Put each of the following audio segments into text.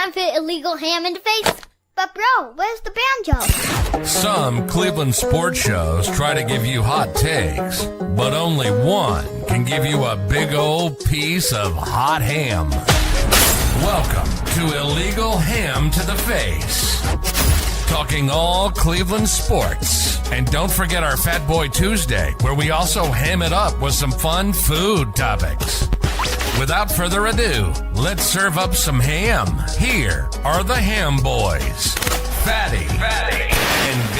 time for illegal ham in the face. But bro, where's the banjo? Some Cleveland sports shows try to give you hot takes, but only one can give you a big old piece of hot ham. Welcome to Illegal Ham to the Face. Talking all Cleveland sports. And don't forget our Fat Boy Tuesday, where we also ham it up with some fun food topics. Without further ado, let's serve up some ham. Here are the Ham Boys, Fatty, and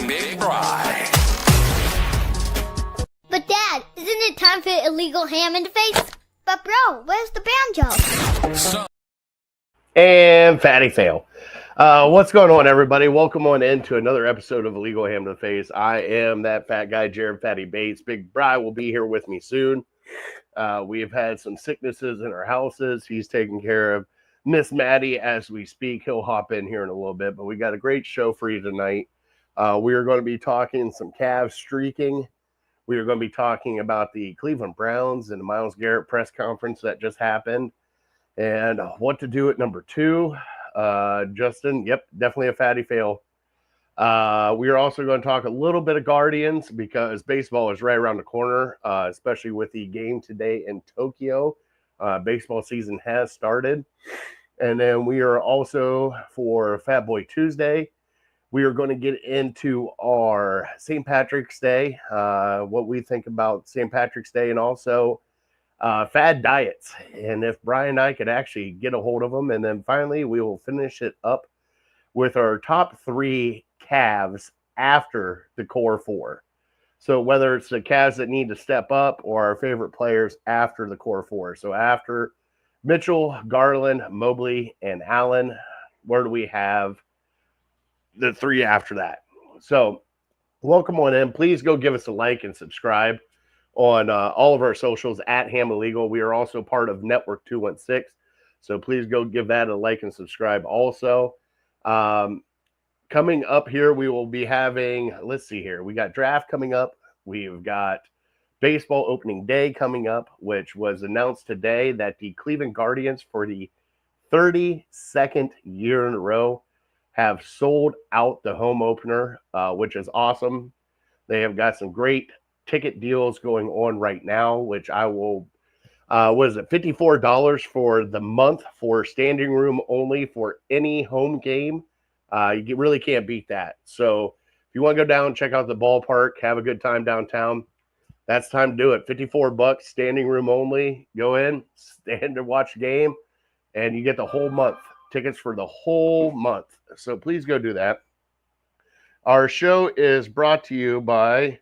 Big Bry. But Dad, isn't it time for illegal ham in the face? But bro, where's the banjo? And Fatty fail. What's going on, everybody? Welcome on into another episode of Illegal Ham to the Face. I am that fat guy, Jared Fatty Bates. Big Bry will be here with me soon. We have had some sicknesses in our houses. He's taking care of Miss Maddie as we speak. He'll hop in here in a little bit, but we got a great show for you tonight. We are going to be talking some Cavs streaking. We are going to be talking about the Cleveland Browns and the Myles Garrett press conference that just happened and what to do at number 2. Justin, yep, definitely a fatty fail. We are also going to talk a little bit of Guardians because baseball is right around the corner, especially with the game today in Tokyo. Baseball season has started. And then we are also, for Fat Boy Tuesday, we are going to get into our St. Patrick's Day, what we think about St. Patrick's Day, and also fad diets. And if Brian and I could actually get a hold of them. And then finally, we will finish it up with our top 3 Cavs after the core 4. So whether it's the Cavs that need to step up or our favorite players after the core 4. So after Mitchell, Garland, Mobley, and Allen, where do we have the 3 after that? So welcome on in. Please go give us a like and subscribe on all of our socials at Ham Illegal. We are also part of Network 216. So please go give that a like and subscribe also. Coming up here, we will be having, let's see here. We got draft coming up. We've got baseball opening day coming up, which was announced today that the Cleveland Guardians for the 32nd year in a row have sold out the home opener, which is awesome. They have got some great ticket deals going on right now, which I will, what is it, $54 for the month for standing room only for any home game. You really can't beat that. So if you want to go down, check out the ballpark, have a good time downtown, that's time to do it. $54, standing room only. Go in, stand and watch the game, and you get the whole month. Tickets for the whole month. So please go do that. Our show is brought to you by,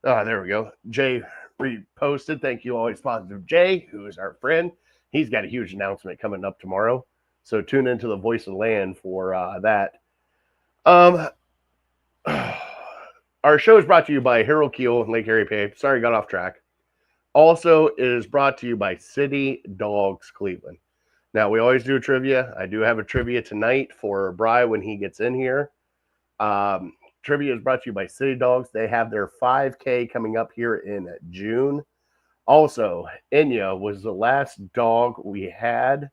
there we go. Jay reposted. Thank you, Always Positive Jay, who is our friend. He's got a huge announcement coming up tomorrow. So tune into the Voice of Land for that. Our show is brought to you by Harold Keel and Lake Erie Pay. Sorry, got off track. Also, it is brought to you by City Dogs Cleveland. Now, we always do trivia. I do have a trivia tonight for Bry when he gets in here. Trivia is brought to you by City Dogs. They have their 5K coming up here in June. Also, Enya was the last dog we had.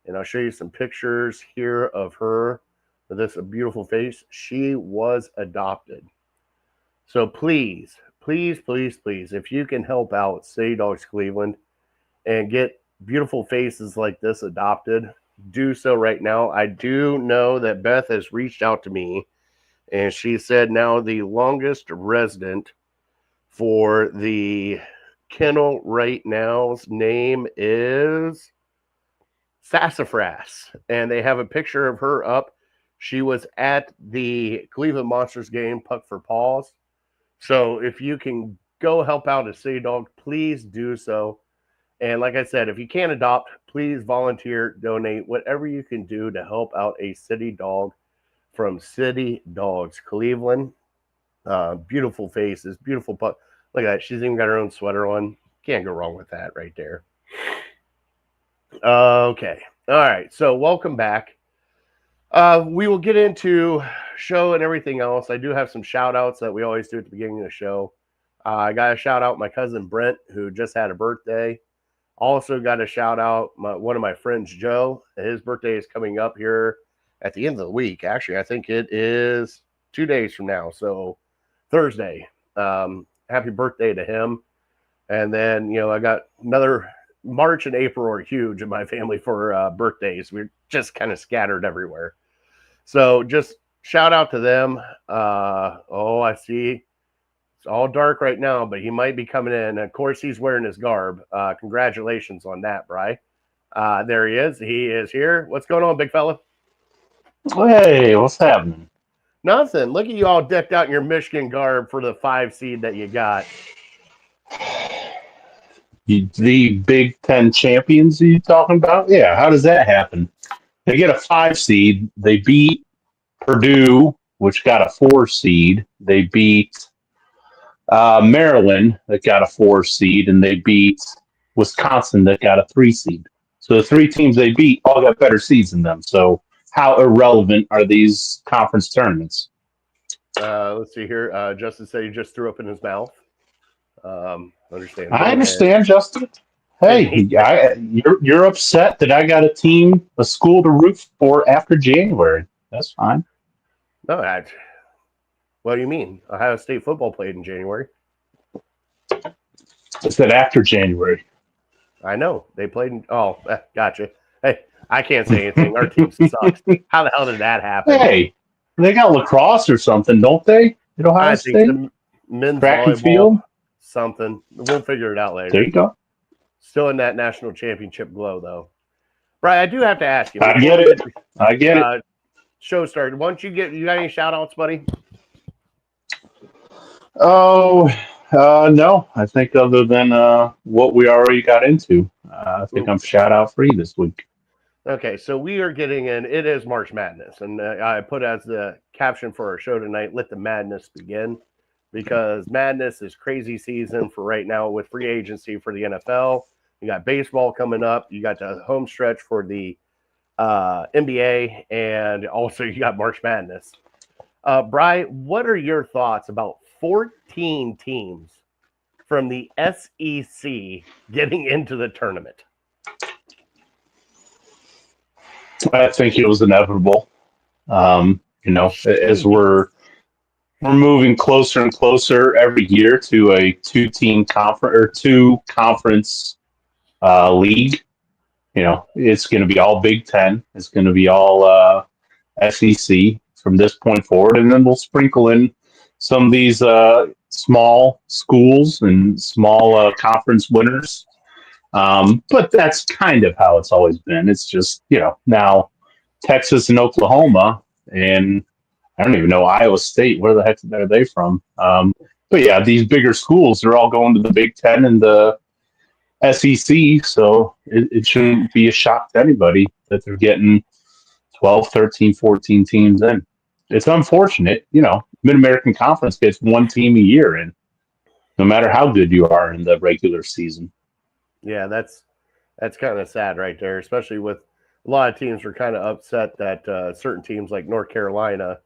And I'll show you some pictures here of her with this beautiful face. She was adopted. So please, if you can help out City Dogs Cleveland and get beautiful faces like this adopted, do so right now. I do know that Beth has reached out to me, and she said now the longest resident for the kennel right now's name is Sassafras, and they have a picture of her up. She was at the Cleveland Monsters game, Puck for Paws. So if you can go help out a City Dog, please do so. And like I said, if you can't adopt, please volunteer, donate, whatever you can do to help out a City Dog from City Dogs Cleveland. Beautiful faces, beautiful pup. Look at that. She's even got her own sweater on. Can't go wrong with that right there. Okay. All right. So welcome back. We will get into show and everything else. I do have some shout outs that we always do at the beginning of the show. I got to shout out my cousin Brent, who just had a birthday. Also got to shout out one of my friends, Joe. His birthday is coming up here at the end of the week. Actually, I think it is 2 days from now. So Thursday. Happy birthday to him. And then, I got another March and April are huge in my family for birthdays. We're just kind of scattered everywhere. So just shout out to them. I see. It's all dark right now, but he might be coming in. Of course, he's wearing his garb. Congratulations on that, Bri. There he is. He is here. What's going on, big fella? Hey, what's happening? Nothing. Look at you all decked out in your Michigan garb for the 5 seed that you got. The Big Ten champions are you talking about? Yeah, how does that happen? They get a 5 seed. They beat Purdue, which got a 4 seed. They beat Maryland, that got a 4 seed, and they beat Wisconsin, that got a 3 seed. So the 3 teams they beat all got better seeds than them. So how irrelevant are these conference tournaments? Let's see here. Justin said he just threw up in his mouth. Understand. I understand, Justin. Hey, you're upset that I got a school to root for after January. That's fine. No, what do you mean? Ohio State football played in January. I said after January. I know. They played in... Oh, gotcha. Hey, I can't say anything. Our team sucks. How the hell did that happen? Hey, they got lacrosse or something, don't they? At Ohio State? The men's track and volleyball, field? Something. We'll figure it out later. There you go. Still in that national championship glow, though. Brian, I do have to ask you. I get it. Show started. Once you got any shout outs, buddy? Oh, no. I think other than what we already got into, I think I'm shout out free this week. Okay, so we are getting in. It is March Madness, and I put as the caption for our show tonight, "Let the madness begin," because madness is crazy season for right now with free agency for the NFL. You got baseball coming up. You got the home stretch for the NBA, and also you got March Madness. Bri, what are your thoughts about 14 teams from the SEC getting into the tournament? I think it was inevitable. As we're moving closer and closer every year to a 2-team conference or 2 conference league. It's going to be all Big Ten. It's going to be all SEC from this point forward, and then we'll sprinkle in some of these small schools and small conference winners. But that's kind of how it's always been. It's just, now Texas and Oklahoma, and I don't even know Iowa State. Where the heck are they from? But yeah, these bigger schools, they're all going to the Big Ten and the SEC. So it shouldn't be a shock to anybody that they're getting 12, 13, 14 teams in. It's unfortunate, Mid-American Conference gets 1 team a year in, no matter how good you are in the regular season. Yeah, that's kind of sad right there, especially with a lot of teams were kind of upset that certain teams like North Carolina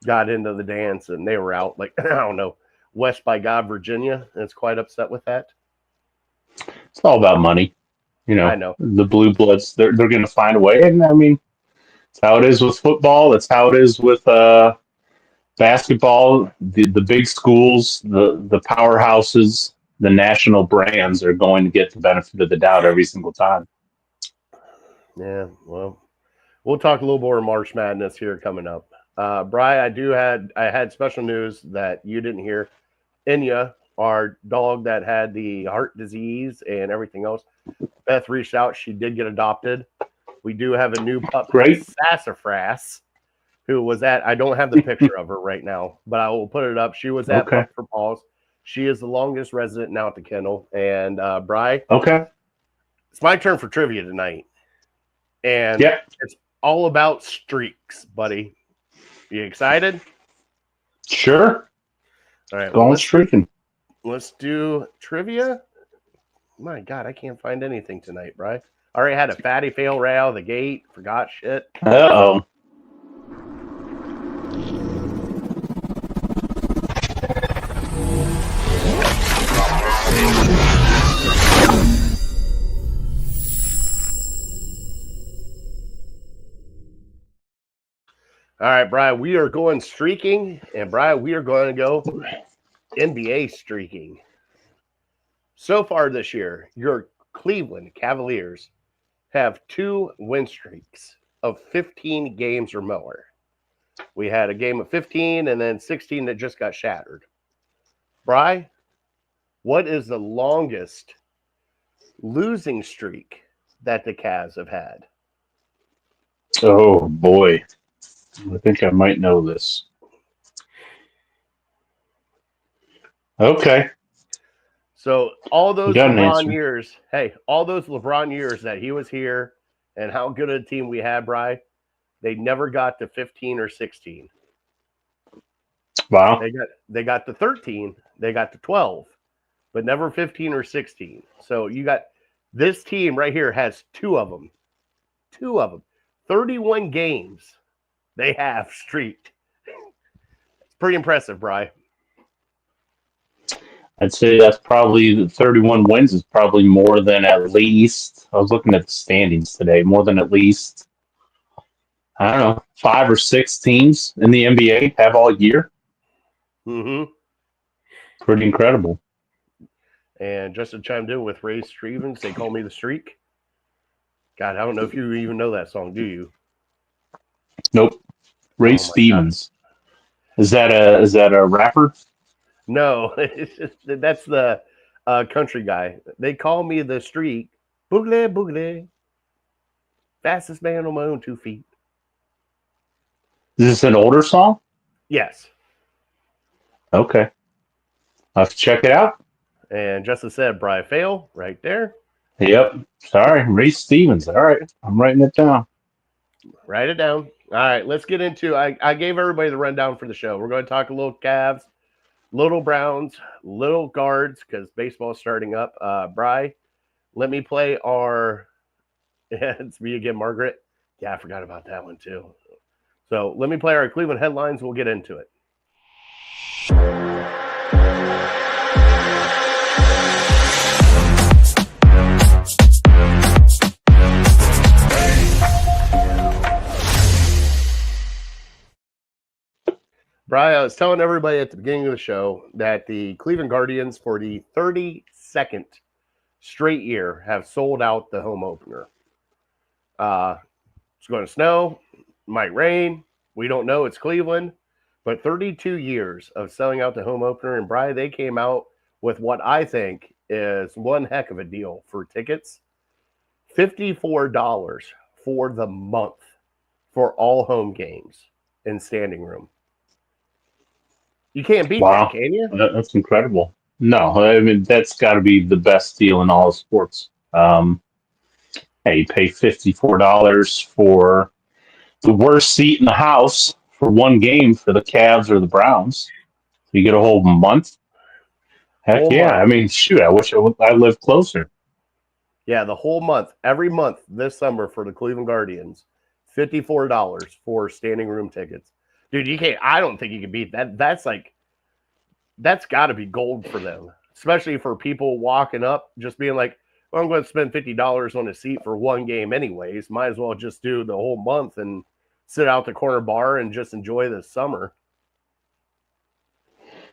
got into the dance and they were out. Like, I don't know, West by God, Virginia is quite upset with that. It's all about money. I know. The Blue Bloods, they're going to find a way. And I mean, it's how it is with football. It's how it is with basketball. The big schools, the powerhouses, the national brands are going to get the benefit of the doubt every single time. Yeah, well, we'll talk a little more March Madness here coming up. Bri, I had special news that you didn't hear. Enya, our dog that had the heart disease and everything else, Beth reached out. She did get adopted. We do have a new pup, Great. Sassafras, who was at, I don't have the picture of her right now, but I will put it up. She was at Pup for Paws. She is the longest resident now at the kennel. And Bri, okay, it's my turn for trivia tonight. And It's all about streaks, buddy. You excited? Sure. All right. Going streaking. Let's do trivia. My God, I can't find anything tonight, Bri. I already had a fatty fail right out of the gate. Forgot shit. Uh-oh. right, Brian, we are going streaking, and Brian, we are going to go NBA streaking. So far this year, your Cleveland Cavaliers have 2 win streaks of 15 games or more. We had a game of 15 and then 16 that just got shattered. Bri, what is the longest losing streak that the Cavs have had? Oh, boy. I think I might know this. Okay. So all those You got an LeBron answer. years, all those LeBron years that he was here and how good a team we had, Bri, they never got to 15 or 16. Wow. They got to 13, they got to 12, but never 15 or 16. So you got this team right here has 2 of them. 2 of them. 31 games they have streaked. It's pretty impressive, Bri. I'd say that's probably 31 wins is probably more than at least, I was looking at the standings today, more than at least, I don't know, 5 or 6 teams in the NBA have all year. Mm-hmm. Pretty incredible. And Justin chimed in with Ray Stevens. They call me the Streak. God, I don't know if you even know that song, do you? Nope. Ray my Stevens. Is that a rapper? No, that's the country guy. They call me the Streak. Boogle, boogle. Fastest man on my own 2 feet. Is this an older song? Yes. Okay. I'll have to check it out. And Justin said, Bri Fail right there. Yep. Sorry, Ray Stevens. All right. I'm writing it down. Write it down. All right, let's get into I gave everybody the rundown for the show. We're going to talk a little Cavs, little Browns, little Guards, because baseball's starting up. Bri, let me play our it's me again, Margaret. Yeah, I forgot about that one too. So let me play our Cleveland headlines. We'll get into it. Brian, I was telling everybody at the beginning of the show that the Cleveland Guardians, for the 32nd straight year, have sold out the home opener. It's going to snow, might rain. We don't know. It's Cleveland. But 32 years of selling out the home opener. And, Brian, they came out with what I think is one heck of a deal for tickets. $54 for the month for all home games in standing room. You can't beat that, can you? That's incredible. No, I mean, that's got to be the best deal in all of sports. Hey, you pay $54 for the worst seat in the house for one game for the Cavs or the Browns. You get a whole month. Heck Whole yeah. month. I mean, shoot, I wish I lived closer. Yeah, the whole month, every month this summer for the Cleveland Guardians, $54 for standing room tickets. Dude, you can't. I don't think you can beat that. That's got to be gold for them, especially for people walking up, just being like, well, I'm going to spend $50 on a seat for one game anyways. Might as well just do the whole month and sit out the corner bar and just enjoy the summer.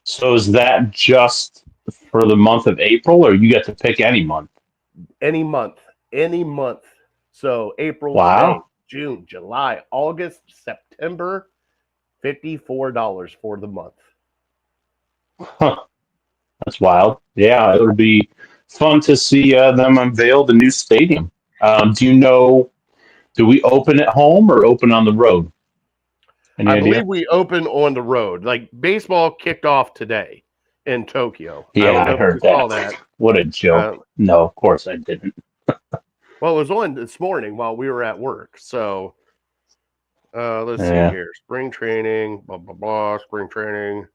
So is that just for the month of April, or you get to pick any month? Any month. So April, Wow. May, June, July, August, September, $54 for the month. Huh. That's wild. Yeah, it would be fun to see them unveil the new stadium. Do we open at home or open on the road? Any I idea? believe we open on the road. Like baseball kicked off today in Tokyo. Yeah, don't know I if heard you saw that. What a joke. No, of course I didn't. Well, it was on this morning while we were at work. So let's see here. Spring training, blah, blah, blah, spring training.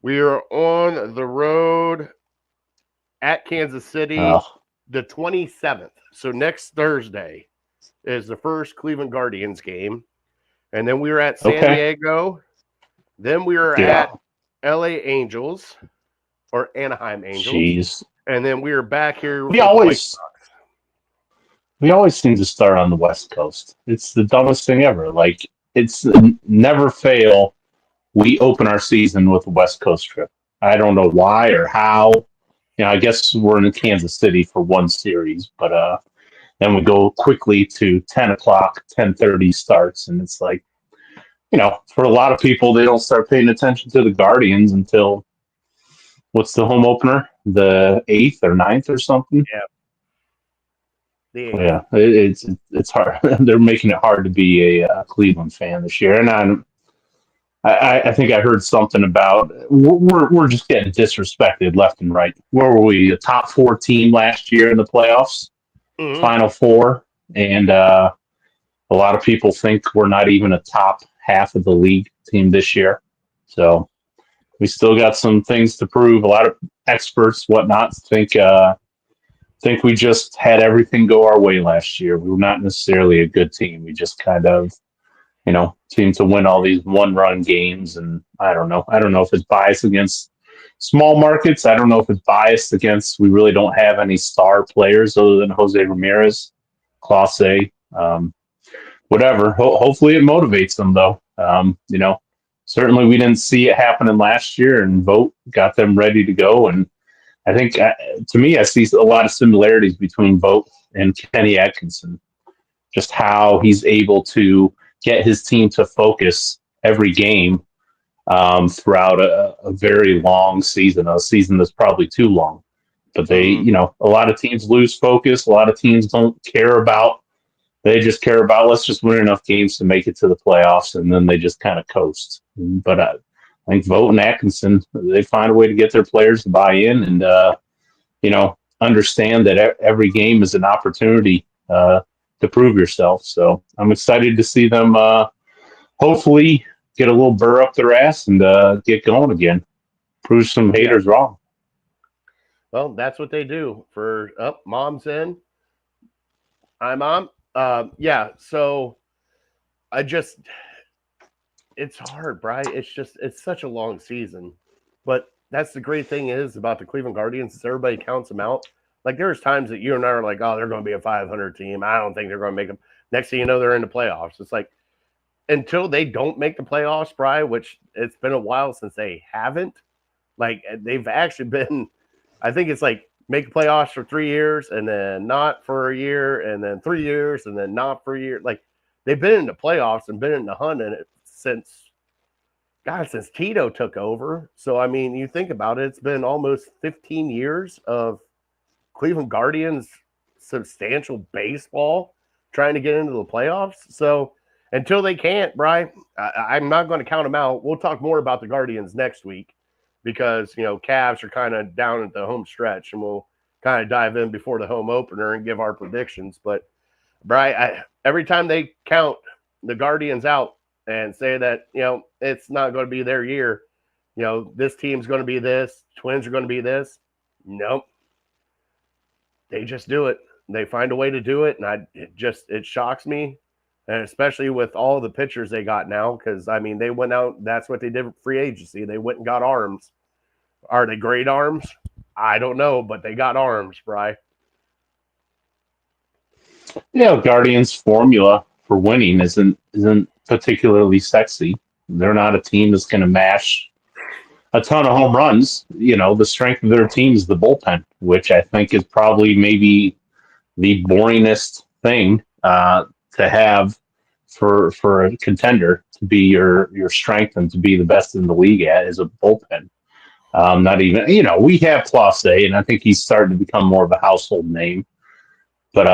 We are on the road at Kansas City the 27th. So next Thursday is the first Cleveland Guardians game. And then we were at San Diego. Then we were at LA Angels or Anaheim Angels. Jeez. And then we were back here. We always seem to start on the West Coast. It's the dumbest thing ever. Like, it's never fail. We open our season with a West Coast trip. I don't know why or how. I guess we're in Kansas City for one series, but then we go quickly to 10 o'clock, 10:30 starts, and it's like, for a lot of people, they don't start paying attention to the Guardians until what's the home opener? The 8th or 9th or something? Yeah. Yeah, it's hard. They're making it hard to be a Cleveland fan this year, and I think I heard something about we're just getting disrespected left and right. Where were we? A top 4 team last year in the playoffs, Final Four, and a lot of people think we're not even a top half of the league team this year. So we still got some things to prove. A lot of experts, whatnot, think we just had everything go our way last year. We were not necessarily a good team. We just kind of, seemed to win all these one-run games. And I don't know. I don't know if it's biased against small markets. I don't know if it's biased against we really don't have any star players other than Jose Ramirez, Clase, whatever. Hopefully it motivates them, though. Certainly we didn't see it happening last year, and Vogt got them ready to go. And I think, to me, I see a lot of similarities between Vogt and Kenny Atkinson, just how he's able to get his team to focus every game throughout a very long season, a season that's probably too long. But they, a lot of teams lose focus. A lot of teams don't care about, they just care about, let's just win enough games to make it to the playoffs, and then they just kind of coast. But I think Vogt and Atkinson, they find a way to get their players to buy in and, understand that every game is an opportunity to prove yourself. So I'm excited to see them hopefully get a little burr up their ass and get going again. Prove some haters wrong. Well, that's what they do for Mom's in. Hi, Mom. So it's hard, Bri. It's such a long season. But that's the great thing is about the Cleveland Guardians is everybody counts them out. Like there's times that you and I are like, oh, they're going to be a 500 team. I don't think they're going to make them. Next thing you know, they're in the playoffs. It's like until they don't make the playoffs, Bri, which it's been a while since they haven't. Like they've actually been, I think it's like make the playoffs for 3 years and then not for a year and then 3 years and then not for a year. Like they've been in the playoffs and been in the hunt in it since Tito took over. So, I mean, you think about it, it's been almost 15 years of Cleveland Guardians substantial baseball trying to get into the playoffs. So until they can't, Bri, I'm not going to count them out. We'll talk more about the Guardians next week because, Cavs are kind of down at the home stretch, and we'll kind of dive in before the home opener and give our predictions. But, Bri, every time they count the Guardians out and say that, it's not going to be their year, this team's going to be this, Twins are going to be this. Nope. They just do it. They find a way to do it, and it shocks me, and especially with all the pitchers they got now, because, I mean, they went out, that's what they did with free agency. They went and got arms. Are they great arms? I don't know, but they got arms, Bri. Guardians' formula for winning isn't particularly sexy. They're not a team that's going to mash a ton of home runs. The strength of their team is the bullpen, which I think is probably maybe the boringest thing to have for a contender to be your strength and to be the best in the league at is a bullpen. Not even, we have Clase, and I think he's starting to become more of a household name. But,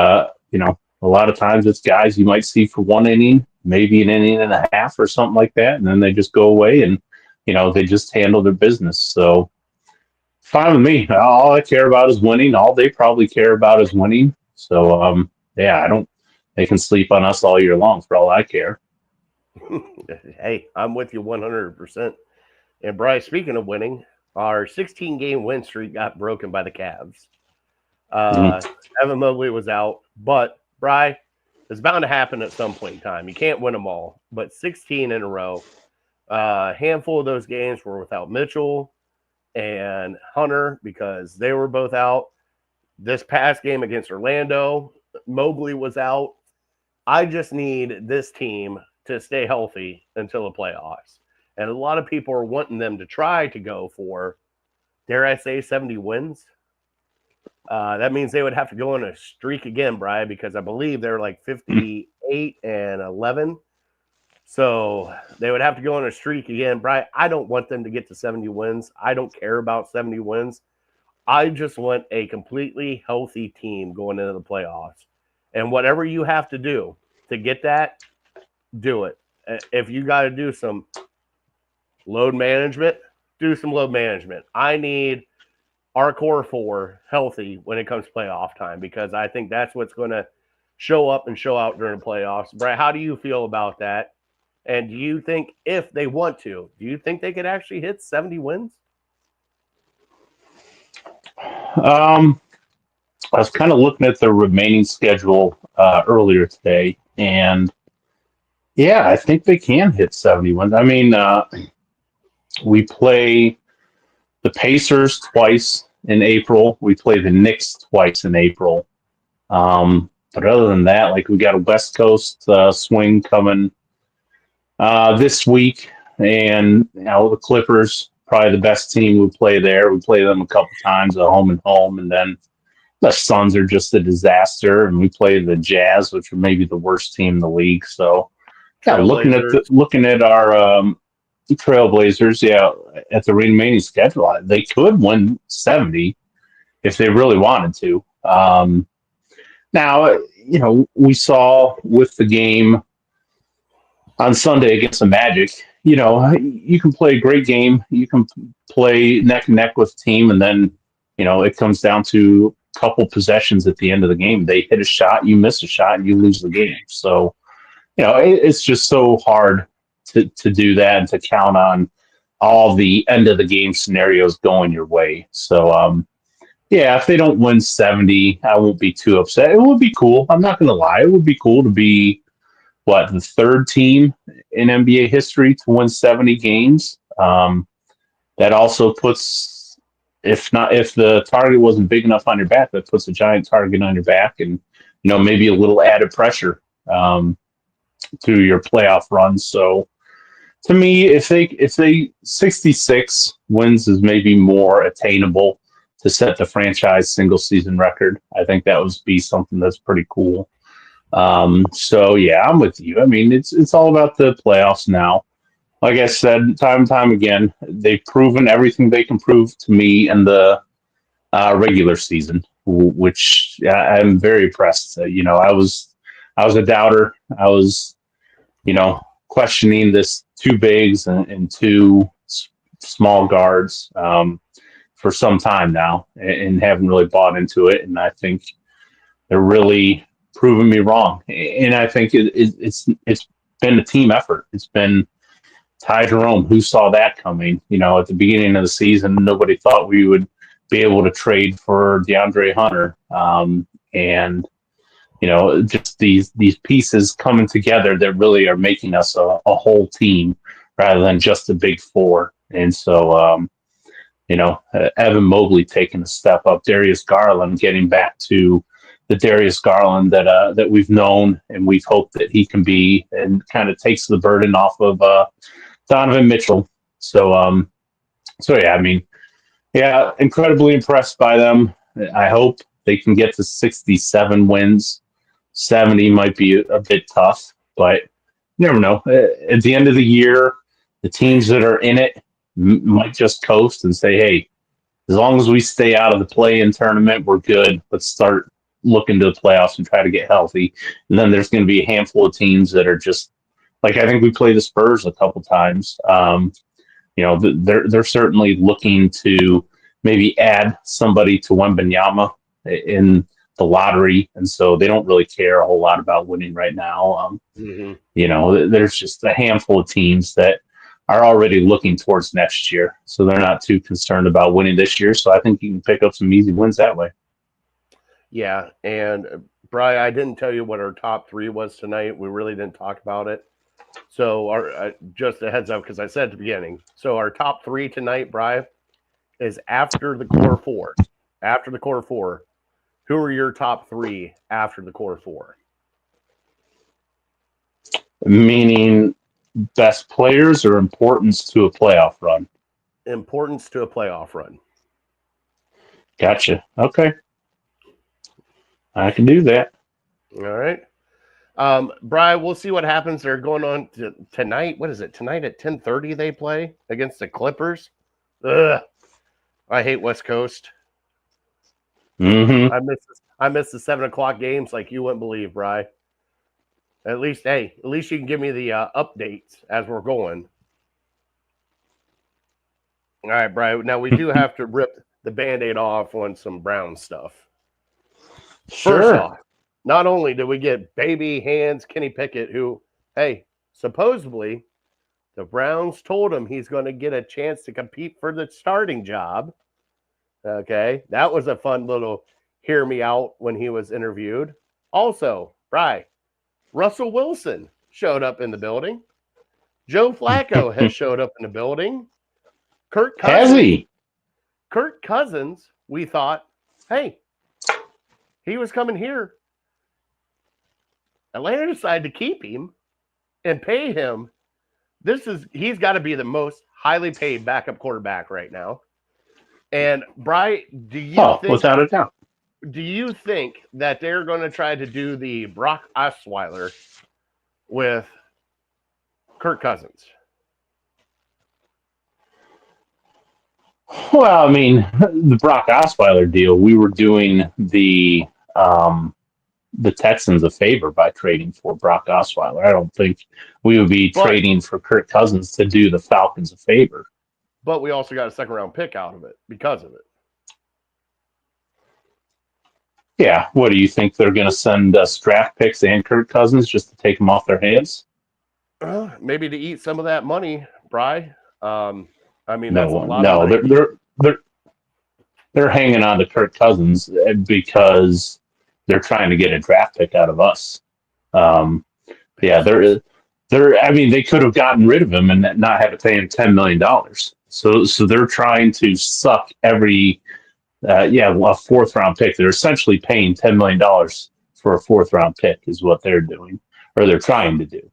a lot of times it's guys you might see for one inning, maybe an inning and a half or something like that, and then they just go away and, they just handle their business. So fine with me. All I care about is winning. All they probably care about is winning. So, they can sleep on us all year long for all I care. Hey, I'm with you 100%. And Bryce, speaking of winning, our 16-game win streak got broken by the Cavs. Evan Mobley was out, but Bry, it's bound to happen at some point in time. You can't win them all, but 16 in a row. A handful of those games were without Mitchell and Hunter because they were both out. This past game against Orlando, Mobley was out. I just need this team to stay healthy until the playoffs. And a lot of people are wanting them to try to go for, dare I say, 70 wins. That means they would have to go on a streak again, Brian, because I believe they're like 58 and 11. So they would have to go on a streak again. Brian, I don't want them to get to 70 wins. I don't care about 70 wins. I just want a completely healthy team going into the playoffs. And whatever you have to do to get that, do it. If you got to do some load management, do some load management. I need our core four healthy when it comes to playoff time, because I think that's what's going to show up and show out during the playoffs. Brad, how do you feel about that? And do you think, if they want to, do you think they could actually hit 70 wins? I was kind of looking at the remaining schedule earlier today, and yeah, I think they can hit 70 wins. I mean, we play the Pacers twice in April. We play the Knicks twice in April. But other than that, like, we got a West Coast swing coming this week, and the Clippers, probably the best team we play there. We play them a couple times at home and home, and then the Suns are just a disaster, and we play the Jazz, which are maybe the worst team in the league. So, yeah, looking at our Trailblazers, at the remaining schedule, they could win 70 if they really wanted to. Now, we saw with the game on Sunday against the Magic, you can play a great game. You can play neck and neck with the team, and then, it comes down to a couple possessions at the end of the game. They hit a shot, you miss a shot, and you lose the game. So, it's just so hard to do that and to count on all the end of the game scenarios going your way. So, if they don't win 70, I won't be too upset. It would be cool. I'm not going to lie. It would be cool to be, the third team in NBA history to win 70 games. That also puts, if the target wasn't big enough on your back, that puts a giant target on your back, and, maybe a little added pressure to your playoff run. So, to me, if they 66 wins is maybe more attainable to set the franchise single season record. I think that would be something that's pretty cool. So yeah, I'm with you. I mean, it's all about the playoffs now. Like I said, time and time again, they've proven everything they can prove to me in the regular season, which I'm very impressed. I was a doubter. I was, questioning this two bigs and two small guards for some time now, and haven't really bought into it. And I think they're really proving me wrong. And I think it's been a team effort. It's been Ty Jerome. Who saw that coming? At the beginning of the season, nobody thought we would be able to trade for DeAndre Hunter. And just these pieces coming together that really are making us a whole team rather than just a big four. And so, Evan Mobley taking a step up, Darius Garland getting back to the Darius Garland that we've known and we've hoped that he can be, and kind of takes the burden off of Donovan Mitchell. So, incredibly impressed by them. I hope they can get to 67 wins. 70 might be a bit tough, but you never know. At the end of the year, the teams that are in it might just coast and say, hey, as long as we stay out of the play-in tournament, we're good. Let's start looking to the playoffs and try to get healthy. And then there's going to be a handful of teams that are just, like, I think we played the Spurs a couple times. They're certainly looking to maybe add somebody to Wembanyama in the lottery, and so they don't really care a whole lot about winning right now. There's just a handful of teams that are already looking towards next year, so they're not too concerned about winning this year. So I think you can pick up some easy wins that way. Yeah, and Brian, I didn't tell you what our top three was tonight. We really didn't talk about it. So just a heads up, because I said at the beginning. So our top three tonight, Brian, is after the core four. After the core four, who are your top three after the core four? Meaning best players or importance to a playoff run? Importance to a playoff run. Gotcha. Okay. I can do that. All right. Brian, we'll see what happens. They're going on tonight. What is it? Tonight at 10:30 they play against the Clippers. Ugh. I hate West Coast. Mm-hmm. I miss the 7:00 games like you wouldn't believe, Brian. At least you can give me the updates as we're going. All right, Brian. Now we do have to rip the Band-Aid off on some Brown stuff. Sure. First off, not only did we get baby hands Kenny Pickett, who, hey, supposedly the Browns told him he's going to get a chance to compete for the starting job. Okay, that was a fun little hear me out when he was interviewed. Also, Bri, Russell Wilson showed up in the building. Joe Flacco has showed up in the building. Kirk Cousins, we thought, hey, he was coming here. Atlanta decided to keep him and pay him. He's got to be the most highly paid backup quarterback right now. And Bri, without a doubt. Do you think that they're going to try to do the Brock Osweiler with Kirk Cousins? Well, I mean, the Brock Osweiler deal, we were doing the Texans a favor by trading for Brock Osweiler. I don't think we would be trading for Kirk Cousins to do the Falcons a favor. But we also got a second-round pick out of it because of it. Yeah. What, do you think they're going to send us draft picks and Kirk Cousins just to take them off their hands? Maybe to eat some of that money, Bri. I mean, that's a lot of money. They're hanging on to Kirk Cousins because they're trying to get a draft pick out of us. They could have gotten rid of him and not have to pay him $10 million. So they're trying to suck every a fourth round pick. They're essentially paying $10 million for a fourth round pick is what they're doing, or they're trying to do.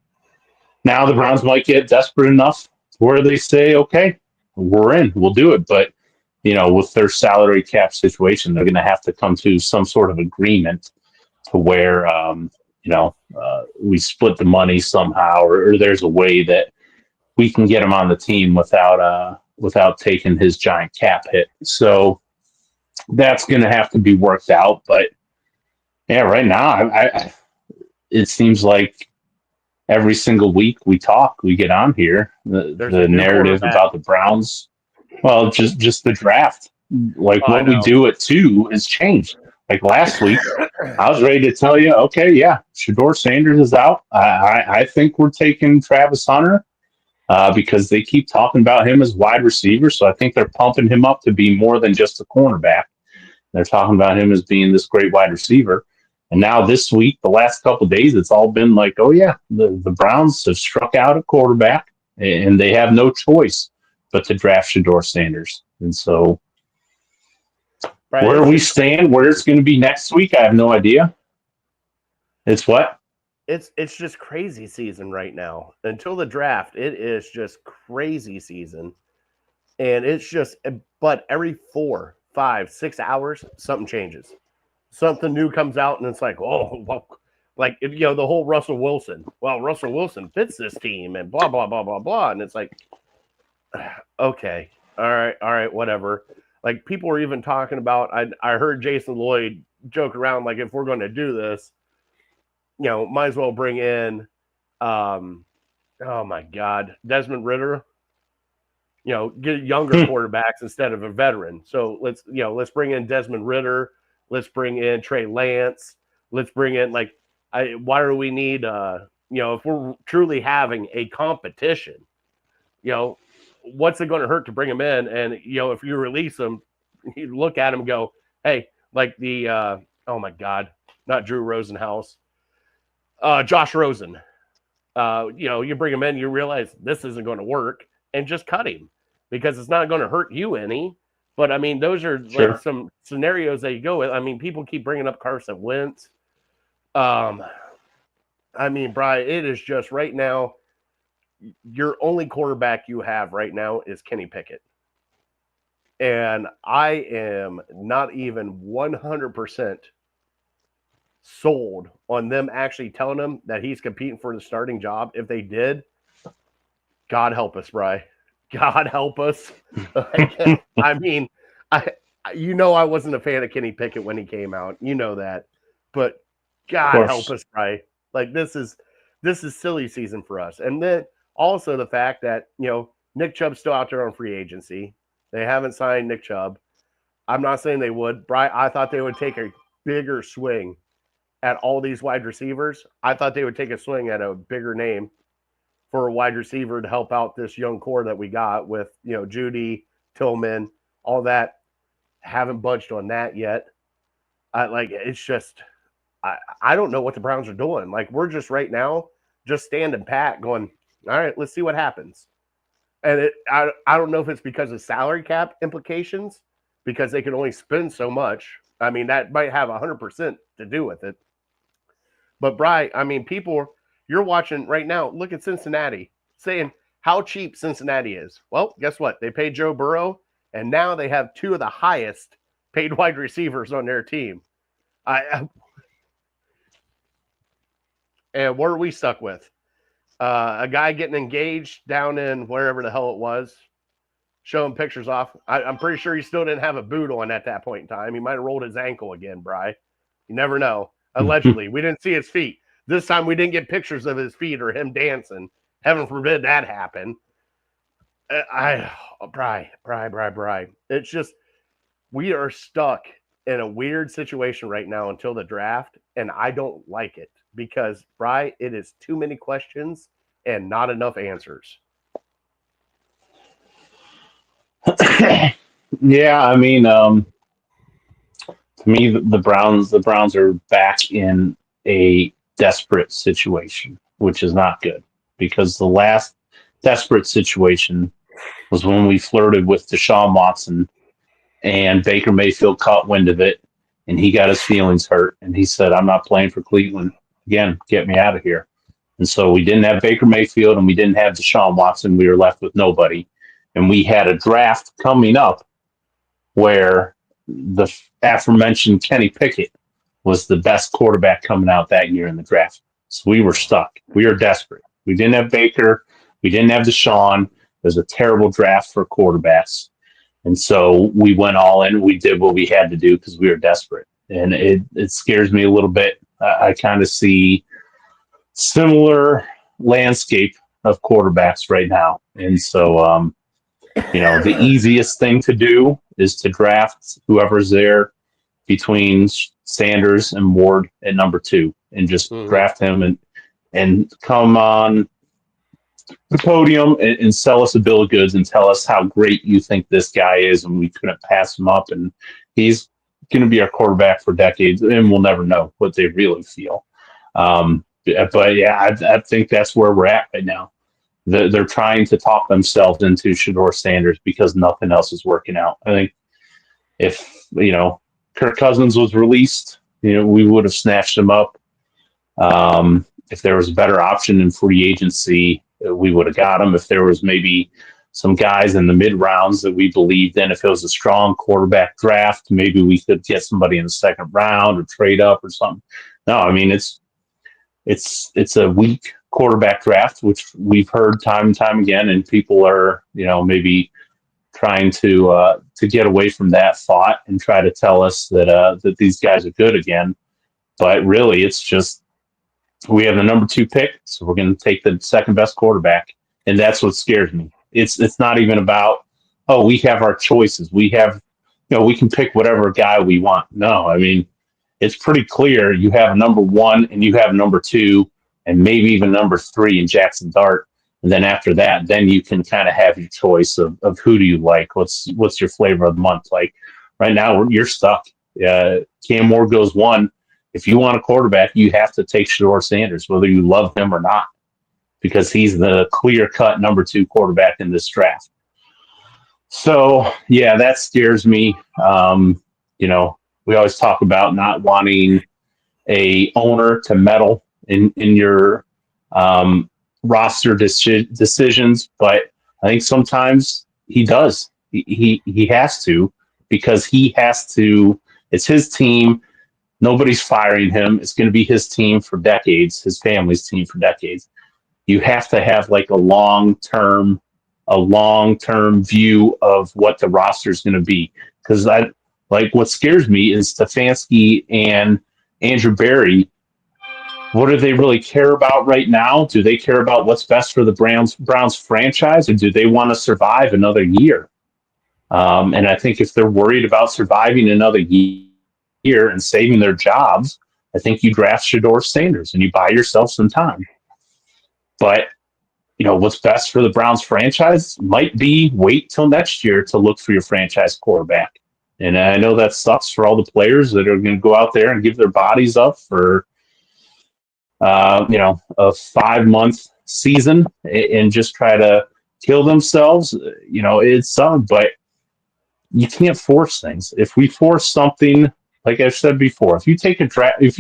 Now the Browns might get desperate enough where they say, okay, we're in, we'll do it. But, with their salary cap situation, they're going to have to come to some sort of agreement to where, we split the money somehow, or there's a way that we can get him on the team without taking his giant cap hit. So that's going to have to be worked out. But yeah, right now, it seems like every single week we get on here, the narrative about the Browns. Well, just the draft. Like what we do at 2 has changed. Like last week, I was ready to tell you, okay, yeah, Shedeur Sanders is out. I think we're taking Travis Hunter because they keep talking about him as wide receiver. So I think they're pumping him up to be more than just a cornerback. They're talking about him as being this great wide receiver. And now this week, the last couple of days, it's all been like, oh, yeah, the Browns have struck out a quarterback and they have no choice but to draft Shedeur Sanders. And so where we stand, where it's going to be next week, I have no idea. It's what? It's just crazy season right now. Until the draft, it is just crazy season. And it's just, but every 4, 5, 6 hours, something changes. Something new comes out, and it's like, oh, well, like, the whole Russell Wilson. Well, Russell Wilson fits this team, and blah, blah, blah, blah, blah. And it's like, okay, all right, whatever. Like, people are even talking about, I heard Jason Lloyd joke around, like, if we're going to do this, might as well bring in, oh my God, Desmond Ritter. Get younger quarterbacks instead of a veteran. So let's bring in Desmond Ritter. Let's bring in Trey Lance. Let's bring in why do we need if we're truly having a competition, what's it going to hurt to bring them in? And if you release them, you look at them and go, hey, like the oh my God, not Drew Rosenhaus, Josh Rosen. You bring him in, you realize this isn't going to work, and just cut him because it's not going to hurt you any. But I mean, those are like some scenarios that you go with. I mean, people keep bringing up Carson Wentz. I mean, Brian, it is just right now, your only quarterback you have right now is Kenny Pickett. And I am not even 100% sold on them actually telling him that he's competing for the starting job. If they did, God help us, Bry. God help us. I mean, I wasn't a fan of Kenny Pickett when he came out. You know that. But God help us, Bry. Like this is silly season for us. And then also the fact that, Nick Chubb's still out there on free agency. They haven't signed Nick Chubb. I'm not saying they would. Bry, I thought they would take a bigger swing at all these wide receivers. I thought they would take a swing at a bigger name for a wide receiver to help out this young core that we got with, Judy, Tillman, all that. Haven't budged on that yet. It's just, I don't know what the Browns are doing. Like, we're just right now just standing pat going, all right, let's see what happens. And I don't know if it's because of salary cap implications, because they can only spend so much. I mean, that might have 100% to do with it. But, Bry, I mean, you're watching right now, look at Cincinnati, saying how cheap Cincinnati is. Well, guess what? They paid Joe Burrow, and now they have two of the highest paid wide receivers on their team. And what are we stuck with? A guy getting engaged down in wherever the hell it was, showing pictures off. I'm pretty sure he still didn't have a boot on at that point in time. He might have rolled his ankle again, Bry. You never know. Allegedly. We didn't see his feet. This time we didn't get pictures of his feet or him dancing. Heaven forbid that happen. Bry. It's just, we are stuck in a weird situation right now until the draft, and I don't like it because, Bry, it is too many questions and not enough answers. Yeah, I mean, to me, the Browns are back in a desperate situation, which is not good, because the last desperate situation was when we flirted with Deshaun Watson and Baker Mayfield caught wind of it and he got his feelings hurt and he said, I'm not playing for Cleveland again, get me out of here. And so we didn't have Baker Mayfield and we didn't have Deshaun Watson. We were left with nobody. And we had a draft coming up where the aforementioned Kenny Pickett was the best quarterback coming out that year in the draft. So we were stuck. We were desperate. We didn't have Baker. We didn't have Deshaun. It was a terrible draft for quarterbacks. And so we went all in. We did what we had to do because we were desperate. And it scares me a little bit. I kind of see similar landscape of quarterbacks right now. And so, the easiest thing to do is to draft whoever's there between Sanders and Ward at number 2 and just draft him and come on the podium and sell us a bill of goods and tell us how great you think this guy is and we couldn't pass him up and he's going to be our quarterback for decades and we'll never know what they really feel. But yeah, I think that's where we're at right now. They're trying to talk themselves into Shedeur Sanders because nothing else is working out. I think if, Kirk Cousins was released, we would have snatched him up. If there was a better option in free agency, we would have got him. If there was maybe some guys in the mid rounds that we believed in, if it was a strong quarterback draft, maybe we could get somebody in the second round or trade up or something. No, I mean, it's a weak quarterback draft, which we've heard time and time again, and people are, maybe trying to get away from that thought and try to tell us that these guys are good again. But really, it's just we have the number 2 pick, so we're going to take the second best quarterback, and that's what scares me. It's not even about, we have our choices. We have, we can pick whatever guy we want. No, I mean, it's pretty clear you have number 1 and you have number 2 and maybe even number 3 in Jackson Dart. And then after that, then you can kind of have your choice of who do you like? What's your flavor of the month? Like right now, you're stuck. Cam Ward goes 1. If you want a quarterback, you have to take Shedeur Sanders, whether you love him or not, because he's the clear-cut number 2 quarterback in this draft. So, yeah, that scares me. We always talk about not wanting a owner to meddle in your roster decisions, but I think sometimes he does. He has to, because he has to. It's his team. Nobody's firing him. It's going to be his team for decades, his family's team for decades. You have to have like a long-term view of what the roster is going to be. Because what scares me is Stefanski and Andrew Berry. What do they really care about right now? Do they care about what's best for the Browns franchise, or do they want to survive another year? And I think if they're worried about surviving another year and saving their jobs, I think you draft Shedeur Sanders and you buy yourself some time. But what's best for the Browns franchise might be wait till next year to look for your franchise quarterback. And I know that sucks for all the players that are going to go out there and give their bodies up for a 5-month season and just try to kill themselves. It's but you can't force things. If we force something, like I've said before, if you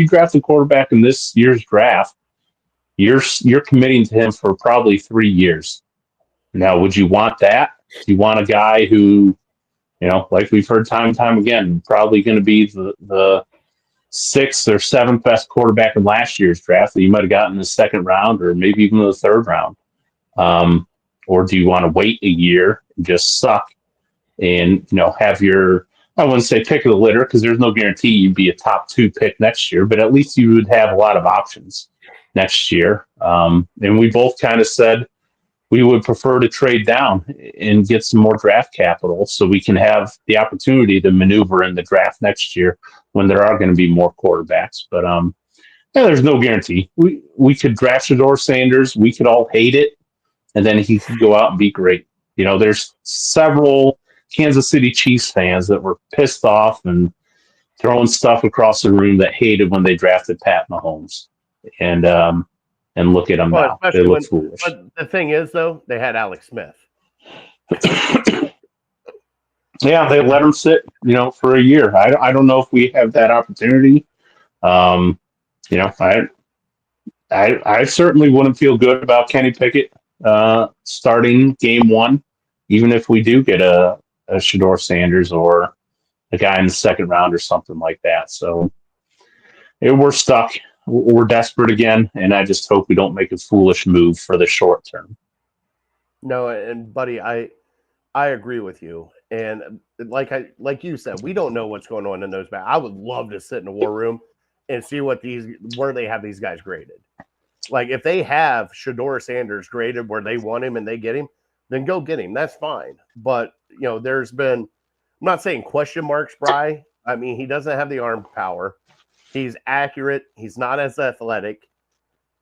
draft a quarterback in this year's draft, you're committing to him for probably 3 years. Now, would you want that? Do you want a guy who, like we've heard time and time again, probably going to be the 6th or 7th best quarterback in last year's draft that you might have gotten in the 2nd round or maybe even the 3rd round? Or do you want to wait a year and just suck and, have your, I wouldn't say pick of the litter, because there's no guarantee you'd be a top 2 pick next year, but at least you would have a lot of options next year. And we both kind of said we would prefer to trade down and get some more draft capital so we can have the opportunity to maneuver in the draft next year when there are going to be more quarterbacks. But there's no guarantee. We could draft Shedeur Sanders. We could all hate it, and then he could go out and be great. There's several Kansas City Chiefs fans that were pissed off and throwing stuff across the room that hated when they drafted Pat Mahomes. And look at them now. They look foolish. But the thing is, though, they had Alex Smith. Yeah, they let him sit, for a year. I don't know if we have that opportunity. I certainly wouldn't feel good about Kenny Pickett starting game 1, even if we do get a Shedeur Sanders or a guy in the 2nd round or something like that. So we're stuck. We're desperate again, and I just hope we don't make a foolish move for the short term. No, and buddy, I agree with you. And like you said, we don't know what's going on in those back. I would love to sit in a war room and see where they have these guys graded. Like if they have Shedeur Sanders graded where they want him and they get him, then go get him. That's fine. But there's been, I'm not saying question marks, Bry. I mean, he doesn't have the arm power. He's accurate. He's not as athletic.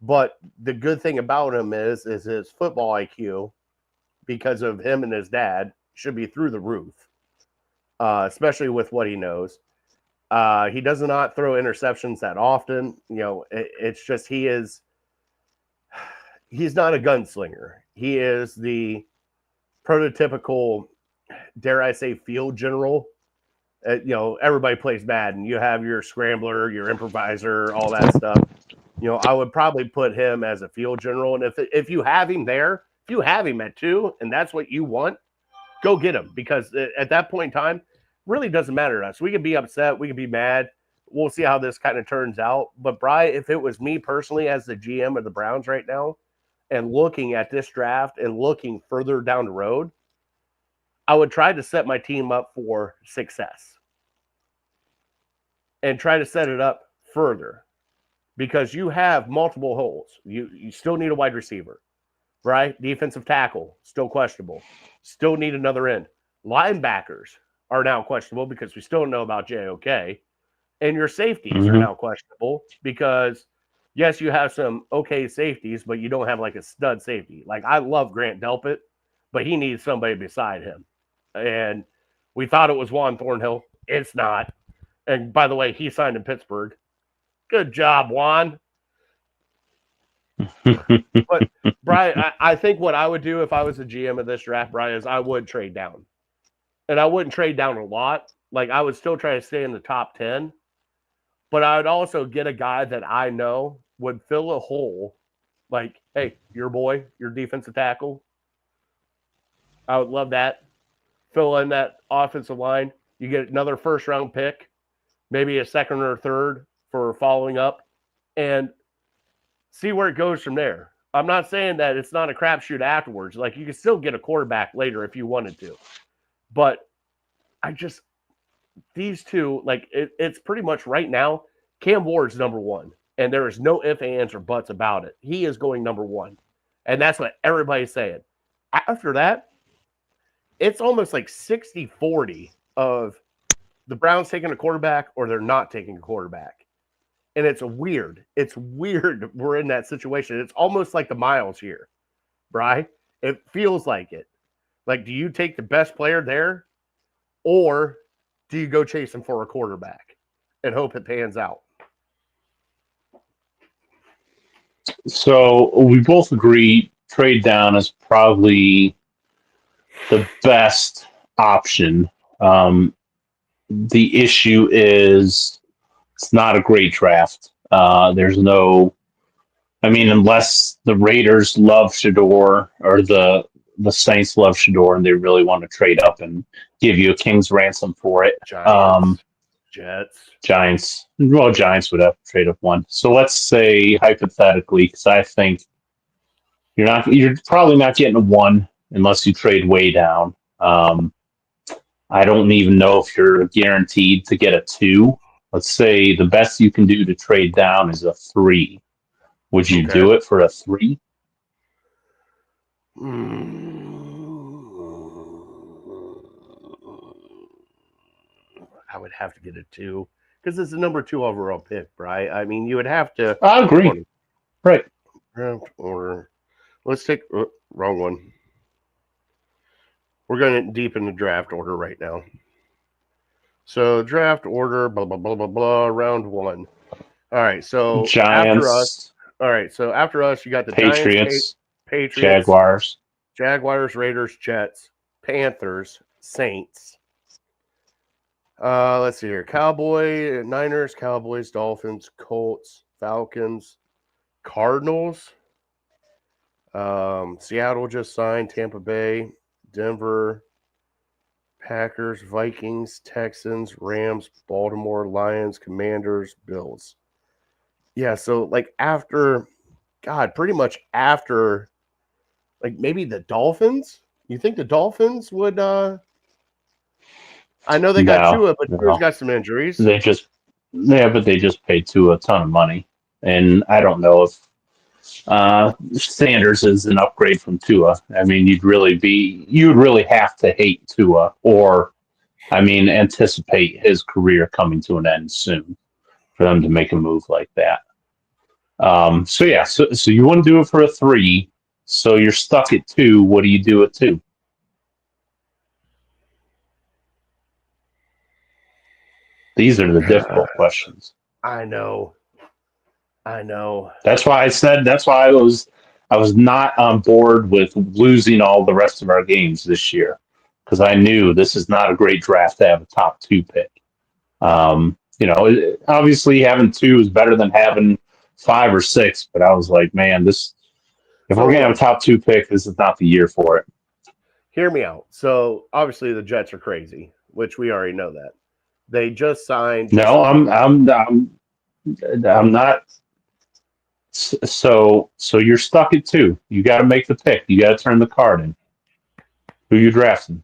But the good thing about him is his football IQ, because of him and his dad, should be through the roof, especially with what he knows. He does not throw interceptions that often. It's just he's not a gunslinger. He is the prototypical, dare I say, field general. Everybody plays Madden. You have your scrambler, your improviser, all that stuff. I would probably put him as a field general. And if you have him there, if you have him at 2 and that's what you want, go get him. Because at that point in time, really doesn't matter to us. We can be upset. We can be mad. We'll see how this kind of turns out. But, Bry, if it was me personally as the GM of the Browns right now and looking at this draft and looking further down the road, I would try to set my team up for success and try to set it up further, because you have multiple holes. You still need a wide receiver, right? Defensive tackle, still questionable. Still need another end. Linebackers are now questionable because we still don't know about JOK. And your safeties are now questionable because, yes, you have some okay safeties, but you don't have like a stud safety. Like, I love Grant Delpit, but he needs somebody beside him. And we thought it was Juan Thornhill. It's not. And by the way, he signed in Pittsburgh. Good job, Juan. But, Brian, I think what I would do if I was the GM of this draft, Brian, is I would trade down. And I wouldn't trade down a lot. Like, I would still try to stay in the top 10. But I would also get a guy that I know would fill a hole, like, hey, your boy, your defensive tackle. I would love that. Fill in that offensive line. You get another first round pick, maybe a second or third for following up, and see where it goes from there. I'm not saying that it's not a crapshoot afterwards. Like, you can still get a quarterback later if you wanted to. But these two, like, it's pretty much right now, Cam Ward's number one. And there is no ifs, ands, or buts about it. He is going number one. And that's what everybody's saying. After that, it's almost like 60-40 of the Browns taking a quarterback or they're not taking a quarterback. And it's weird. It's weird we're in that situation. It's almost like the Miles here, Bri. It feels like it. Like, do you take the best player there, or do you go chasing for a quarterback and hope it pans out? So we both agree trade down is probably the best option. The issue is it's not a great draft. There's no, I mean, unless the Raiders love Shador or the Saints love Shador and they really want to trade up and give you a king's ransom for it. Giants, Jets. Giants. Well, Giants would have to trade up one. So let's say hypothetically, because I think you're probably not getting a one unless you trade way down. I don't even know if you're guaranteed to get a two. Let's say the best you can do to trade down is a three. Would you do it for a three? I would have to get a two because it's the number 2 overall pick, right? I mean, you would have to. I agree. Right. Draft order. Let's take wrong one. We're going deep in the draft order right now. So draft order, blah blah blah blah blah. Round 1. All right. So Giants. After us. All right. So after us, you got the Patriots, Giants, Patriots, Jaguars, Raiders, Jets, Panthers, Saints. Let's see here. Niners, Cowboys, Dolphins, Colts, Falcons, Cardinals. Seattle just signed, Tampa Bay, Denver, Packers, Vikings, Texans, Rams, Baltimore, Lions, Commanders, Bills. Yeah, so like pretty much after, like maybe the Dolphins? You think the Dolphins would I know they got Tua, but Tua's got some injuries. But they just paid Tua a ton of money. And I don't know if Sanders is an upgrade from Tua. I mean, you'd really have to hate Tua or, anticipate his career coming to an end soon for them to make a move like that. So you want to do it for a 3. So you're stuck at 2. What do you do at 2? These are the difficult questions. I know. That's why I was not on board with losing all the rest of our games this year, because I knew this is not a great draft to have a top 2 pick. Obviously having 2 is better than having 5 or 6, but I was like, man, if we're going to have a top 2 pick, this is not the year for it. Hear me out. So obviously the Jets are crazy, which we already know that. They just signed. No, I'm not. So you're stuck at 2. You got to make the pick. You got to turn the card in. Who you drafting?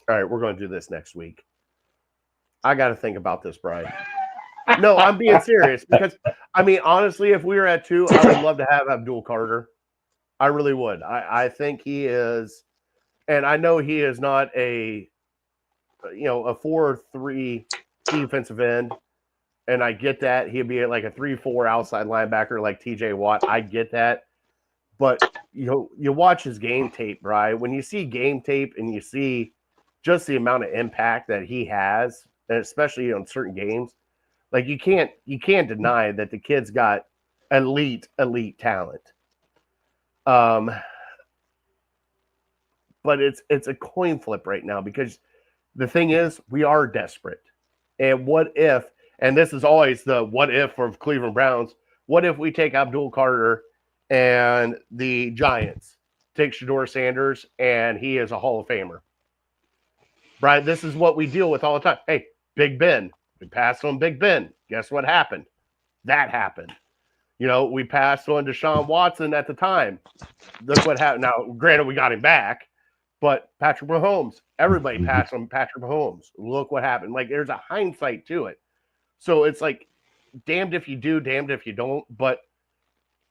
All right, we're going to do this next week. I got to think about this, Brian. No, I'm being serious because, honestly, if we were at 2, I would love to have Abdul Carter. I really would. I think he is, and I know he is not a 4-3 defensive end, and I get that. He'd be like a 3-4 outside linebacker like TJ Watt. I get that. But, you watch his game tape, Brian. When you see game tape and you see just the amount of impact that he has, and especially on certain games, like you can't deny that the kid's got elite talent. But it's a coin flip right now because the thing is we are desperate. And what if, and this is always the what if for Cleveland Browns, what if we take Abdul Carter and the Giants take Shedeur Sanders and he is a Hall of Famer? Right? This is what we deal with all the time. Hey, Big Ben. We passed on Big Ben. Guess what happened? That happened. We passed on Deshaun Watson at the time. Look what happened. Now, granted, we got him back, but Patrick Mahomes, everybody passed on Patrick Mahomes. Look what happened. Like, there's a hindsight to it. So it's like, damned if you do, damned if you don't. But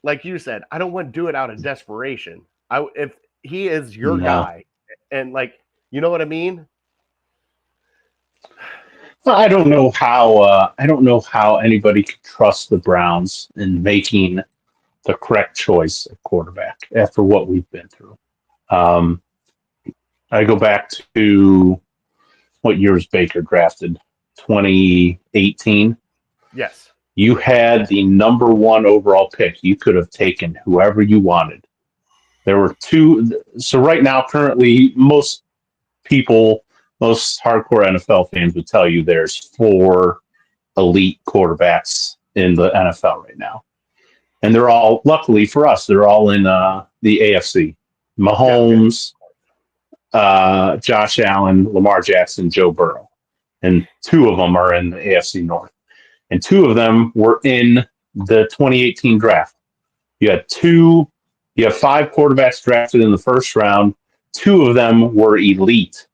like you said, I don't want to do it out of desperation. If he is your guy, and like, you know what I mean? Well, I don't know how anybody could trust the Browns in making the correct choice at quarterback after what we've been through. I go back to what year was Baker drafted? 2018. Yes. You had the number 1 overall pick. You could have taken whoever you wanted. There were 2. So right now, currently, most hardcore NFL fans would tell you there's 4 elite quarterbacks in the NFL right now. And they're all, luckily for us, they're all in the AFC. Mahomes, Josh Allen, Lamar Jackson, Joe Burrow. And 2 of them are in the AFC North. And 2 of them were in the 2018 draft. You have 5 quarterbacks drafted in the first round. 2 of them were elite.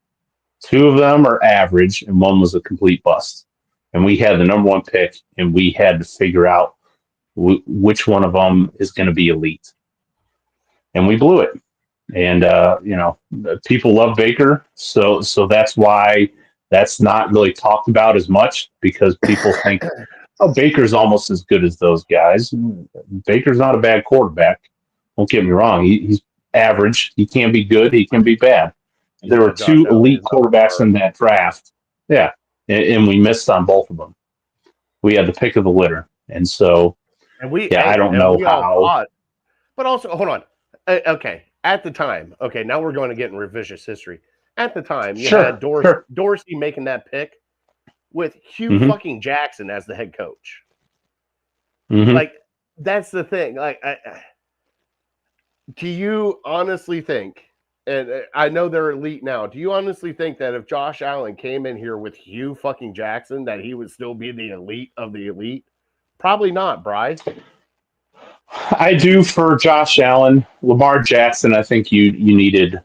2 of them are average, and 1 was a complete bust. And we had the number 1 pick, and we had to figure out which one of them is going to be elite. And we blew it. And, people love Baker, so that's why that's not really talked about as much, because people think, oh, Baker's almost as good as those guys. Baker's not a bad quarterback. Don't get me wrong. He's average. He can be good. He can be bad. There were 2 elite quarterbacks in that draft. Yeah. And we missed on both of them. We had the pick of the litter. And so, I don't know how. But also, hold on. Okay. At the time, now we're going to get in revisionist history. At the time, you had Dorsey making that pick with Hugh fucking Jackson as the head coach. Mm-hmm. Like, that's the thing. Like, do you honestly think, and I know they're elite now, do you honestly think that if Josh Allen came in here with Hugh fucking Jackson, that he would still be the elite of the elite? Probably not, Bryce. I do for Josh Allen. Lamar Jackson, I think you needed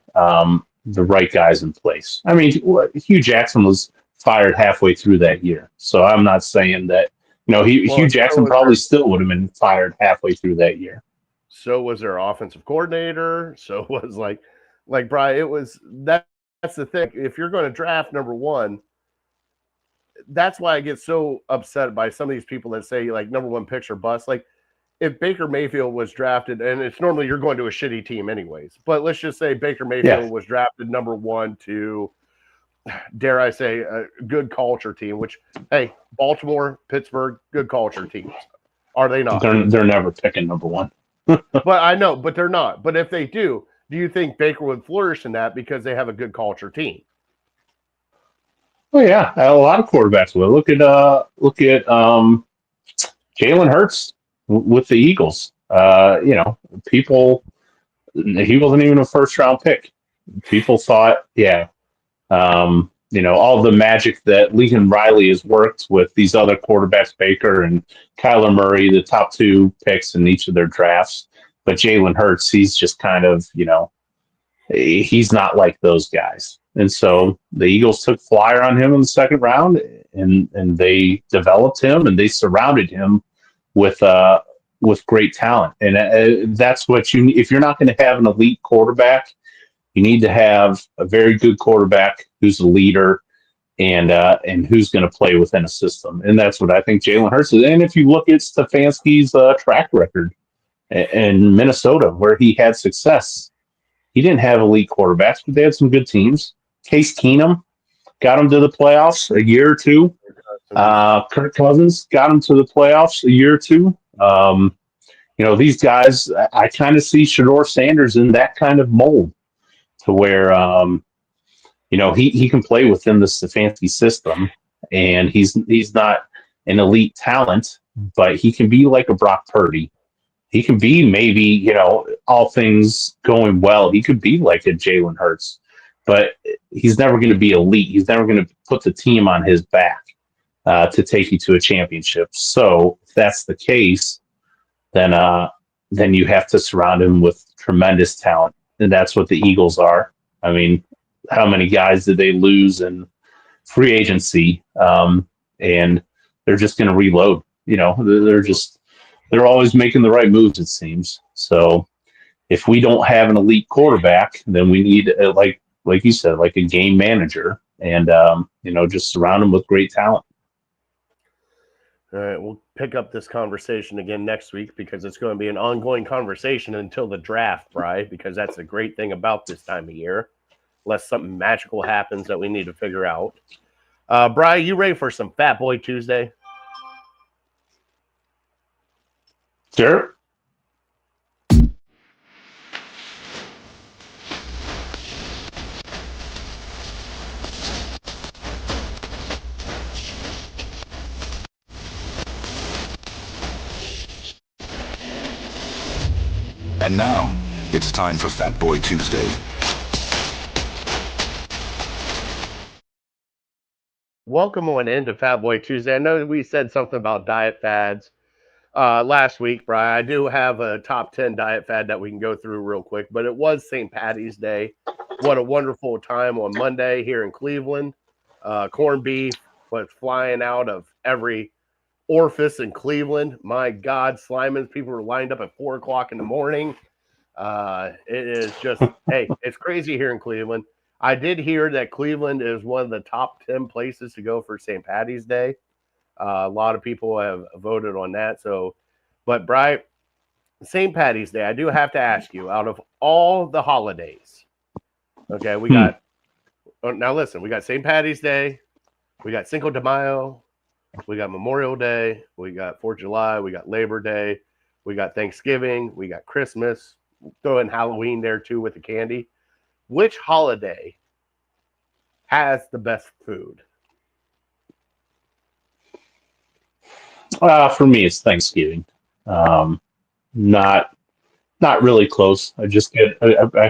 the right guys in place. I mean, Hugh Jackson was fired halfway through that year. So I'm not saying that, Hugh Jackson probably still would have been fired halfway through that year. So was their offensive coordinator. So was like Brian, it was that's the thing. If you're going to draft number 1, that's why I get so upset by some of these people that say like number 1 picks or bust. Like, if Baker Mayfield was drafted, and it's normally you're going to a shitty team anyways, but let's just say Baker Mayfield was drafted number 1 to, dare I say, a good culture team, which, hey, Baltimore, Pittsburgh, good culture teams. Are they not? They're never picking number 1. But I know, but they're not. But if they do you think Baker would flourish in that because they have a good culture team? Oh yeah, a lot of quarterbacks will. Look at Jalen Hurts with the Eagles. People, he wasn't even a first round pick. People thought, all the magic that Lincoln Riley has worked with these other quarterbacks, Baker and Kyler Murray, the top 2 picks in each of their drafts. But Jalen Hurts, he's just kind of, he's not like those guys. And so the Eagles took flyer on him in the second round, and they developed him, and they surrounded him with great talent. And that's what you need. If you're not going to have an elite quarterback, you need to have a very good quarterback who's a leader and who's going to play within a system. And that's what I think Jalen Hurts is. And if you look at Stefanski's track record in Minnesota, where he had success, he didn't have elite quarterbacks, but they had some good teams. Case Keenum got him to the playoffs a year or 2. Kirk Cousins got him to the playoffs a year or 2. These guys, I kind of see Shedeur Sanders in that kind of mold, to where, he can play within the Stefanski system, and he's not an elite talent, but he can be like a Brock Purdy. He can be maybe, all things going well, he could be like a Jalen Hurts, but he's never going to be elite. He's never going to put the team on his back to take you to a championship. So if that's the case, then you have to surround him with tremendous talent, and that's what the Eagles are. I mean, how many guys did they lose in free agency? And they're just going to reload. They're always making the right moves, it seems. So if we don't have an elite quarterback, then we need, like you said, like a game manager, and just surround him with great talent. All right, we'll pick up this conversation again next week because it's going to be an ongoing conversation until the draft, Bri, because that's a great thing about this time of year, unless something magical happens that we need to figure out. Bri, you ready for some Fat Boy Tuesday? Sure. And now, it's time for Fat Boy Tuesday. Welcome on into Fat Boy Tuesday. I know we said something about diet fads last week, Brian. I do have a top 10 diet fad that we can go through real quick, but it was St. Patty's Day. What a wonderful time on Monday here in Cleveland. Corned beef was flying out of every orifice in Cleveland. My God, Slimans, people were lined up at 4 o'clock in the morning. It is just, hey, it's crazy here in Cleveland. I did hear that Cleveland is one of the top 10 places to go for St. Patty's Day. A lot of people have voted on that. So, but Brian, St. Patty's Day, I do have to ask you, out of all the holidays, okay, we got, now listen, we got St. Patty's Day, we got Cinco de Mayo, we got Memorial Day, we got 4th of July, we got Labor Day, we got Thanksgiving, we got Christmas, throw in Halloween there too with the candy. Which holiday has the best food? For me, it's Thanksgiving. Not really close. I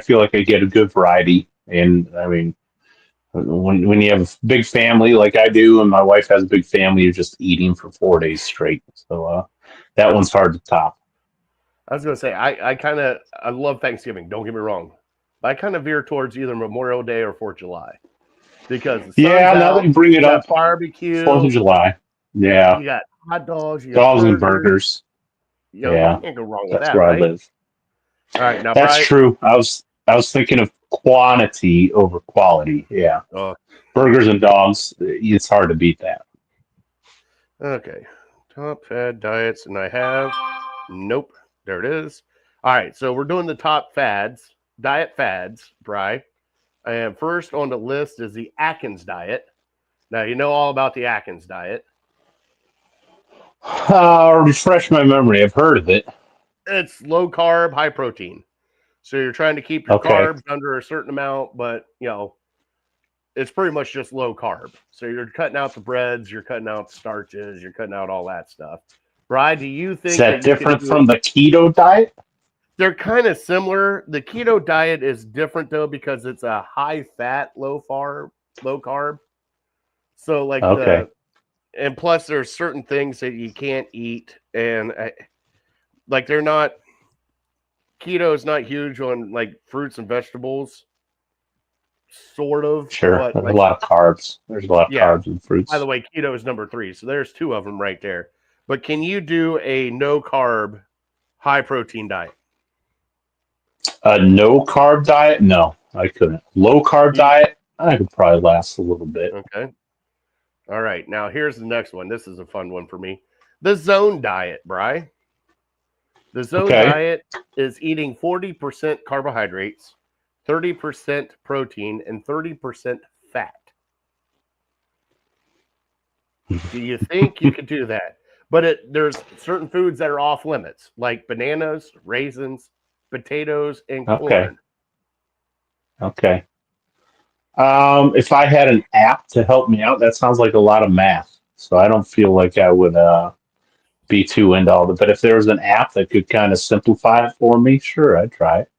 feel like I get a good variety, and I mean, when you have a big family like I do, and my wife has a big family, you're just eating for 4 days straight. So that one's hard to top. I was going to say, I love Thanksgiving. Don't get me wrong. But I kind of veer towards either Memorial Day or 4th of July. Because the sun's now that you bring it up, barbecue. 4th of July. Yeah. You got hot dogs. You got dogs and burgers. You can't go wrong with That's that, where right? I live. All right. Now, That's true. I was thinking of quantity over quality. Yeah. Burgers and dogs, it's hard to beat that. Okay. Top fad diets. And I have, nope. There it is. All right. So we're doing the top fads. Diet fads, Bri. And first on the list is the Atkins diet. Now, you know all about the Atkins diet. Refresh my memory. I've heard of it. It's low carb, high protein. So you're trying to keep your carbs under a certain amount, but, it's pretty much just low carb. So you're cutting out the breads, you're cutting out the starches, you're cutting out all that stuff. Bri, do you think is that different from the keto diet? They're kind of similar. The keto diet is different though because it's a high fat, low carb. So and plus there's certain things that you can't eat, and they're not. Keto is not huge on like fruits and vegetables. Sort of. Sure. But, there's a lot of carbs. There's a lot of carbs in fruits. By the way, keto is number 3, so there's 2 of them right there. But can you do a no carb, high protein diet? A no carb diet? No, I couldn't. Low carb diet? I could probably last a little bit. Okay. All right. Now here's the next one. This is a fun one for me. The zone diet, Bri. The zone diet is eating 40% carbohydrates, 30% protein, and 30% fat. Do you think you could do that? But there's certain foods that are off limits, like bananas, raisins, potatoes, and corn. Okay. If I had an app to help me out, that sounds like a lot of math. So I don't feel like I would be too into all of it. But if there was an app that could kind of simplify it for me, sure, I'd try it.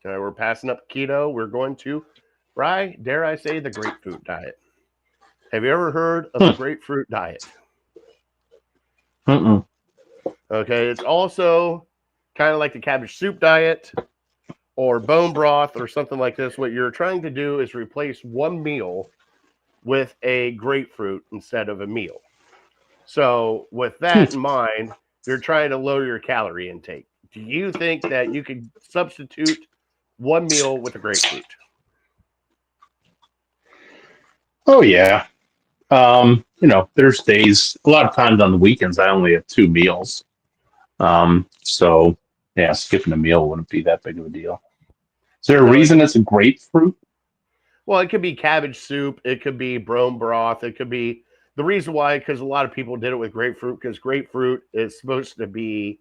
We're passing up keto. We're going to, Bri, dare I say, the grapefruit diet. Have you ever heard of the grapefruit diet? Mm-mm. Okay, it's also kind of like the cabbage soup diet or bone broth or something like this. What you're trying to do is replace one meal with a grapefruit instead of a meal. So with that in mind, you're trying to lower your calorie intake. Do you think that you could substitute one meal with a grapefruit? Oh, yeah. There's days, a lot of times on the weekends, I only have 2 meals. So, yeah, skipping a meal wouldn't be that big of a deal. Is there a reason it's a grapefruit? Well, it could be cabbage soup. It could be bone broth. It could be the reason why, because a lot of people did it with grapefruit, because grapefruit is supposed to be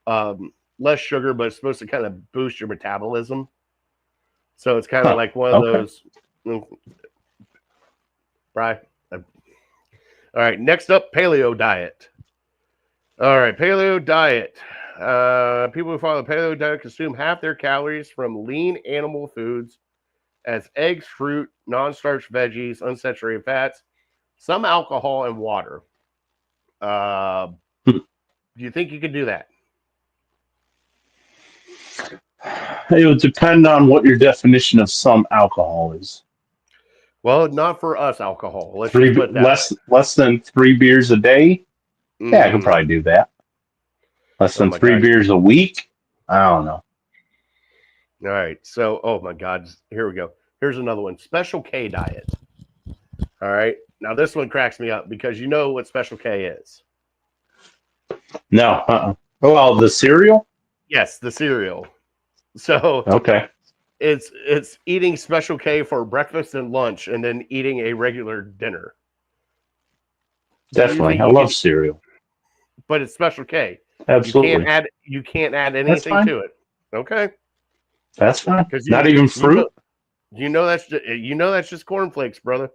less sugar, but it's supposed to kind of boost your metabolism. So it's kind of like one of those. Right. All right. Next up, paleo diet. All right. Paleo diet. People who follow the paleo diet consume half their calories from lean animal foods as eggs, fruit, non-starch veggies, unsaturated fats, some alcohol, and water. Do you think you could do that? It would depend on what your definition of some alcohol is. Well, not for us alcohol. Let's less than 3 beers a day? Yeah, I could probably do that. Less than 3 beers a week? I don't know. All right. So, oh my God. Here we go. Here's another one. Special K diet. All right. Now, this one cracks me up because you know what Special K is. No. Well, the cereal? Yes, the cereal. So, okay. It's eating Special K for breakfast and lunch and then eating a regular dinner. Definitely. I love cereal. But it's Special K. Absolutely. You can't add anything to it. Okay. That's fine. Not even fruit. That's just cornflakes, brother.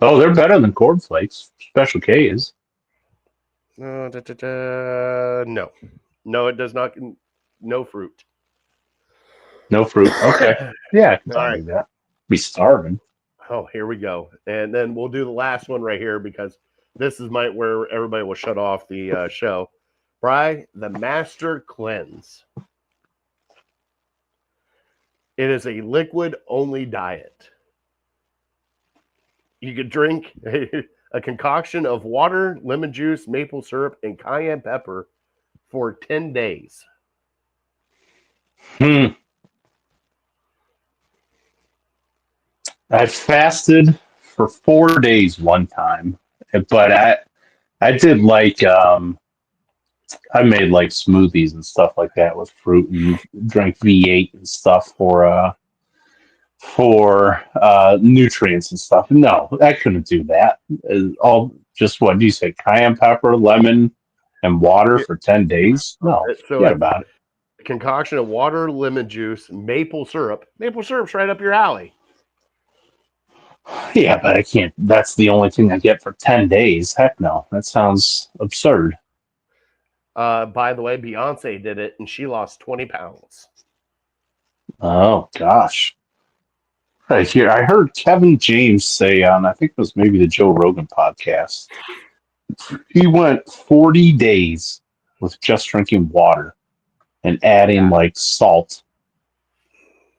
Oh, they're better than cornflakes. Special K is. No, it does not. No fruit. No fruit. Okay. Yeah, I can do that. Be starving. Oh, here we go. And then we'll do the last one right here because this is where everybody will shut off the show. Bri, the Master Cleanse. It is a liquid-only diet. You could drink a concoction of water, lemon juice, maple syrup, and cayenne pepper for 10 days. I fasted for 4 days one time, but I did like I made like smoothies and stuff like that with fruit and drank V8 and stuff for nutrients and stuff. No, I couldn't do that. All just what do you say? Cayenne pepper, lemon, and water for 10 days? No, forget about it. Concoction of water, lemon juice, maple syrup. Maple syrup's right up your alley. Yeah, but I can't. That's the only thing I get for 10 days. Heck no. That sounds absurd. By the way, Beyonce did it, and she lost 20 pounds. Oh, gosh. I heard Kevin James say on, I think it was maybe the Joe Rogan podcast, he went 40 days with just drinking water and adding like salt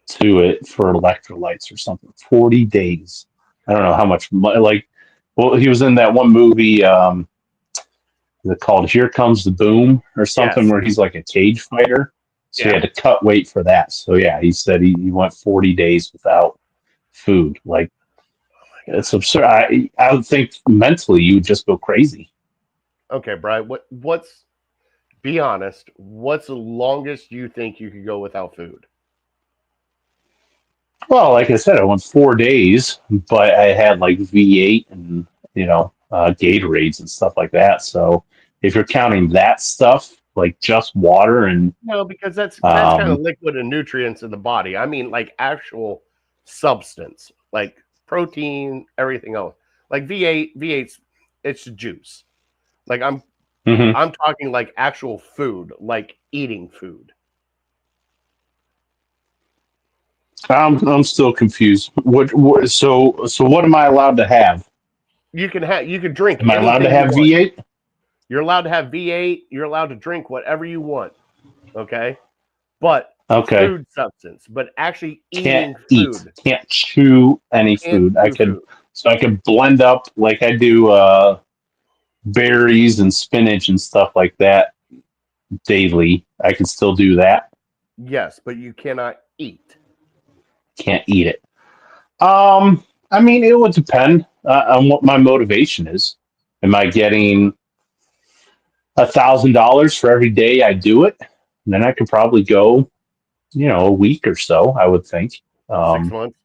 to it for electrolytes or something. 40 days. I don't know how much, he was in that one movie called Here Comes the Boom or something, where he's like a cage fighter. So he had to cut weight for that. So yeah, he said he went 40 days without food. Like, it's absurd. I would think mentally you would just go crazy. Okay, Brian, be honest, what's the longest you think you could go without food? Well, like I said, I went 4 days, but I had like V8 and, Gatorades and stuff like that. So if you're counting that stuff, like just water and... No, because that's kind of liquid and nutrients in the body. I mean, like actual substance, like protein, everything else. Like V8's it's juice. Like I'm talking like actual food, like eating food. I'm still confused. So what am I allowed to have? You can drink. Am I allowed to anything you have want. V8? You're allowed to have V8. You're allowed to drink whatever you want. Okay, but Okay. food substance, but actually Can't eating eat. food. Can't chew any Can't food. chew food. I could blend up like I do berries and spinach and stuff like that daily. I can still do that. Yes, but you cannot eat. Can't eat it. I mean, it would depend on what my motivation is. Am I getting $1,000 for every day I do it? And then I could probably go, a week or so. I would think. 6 months.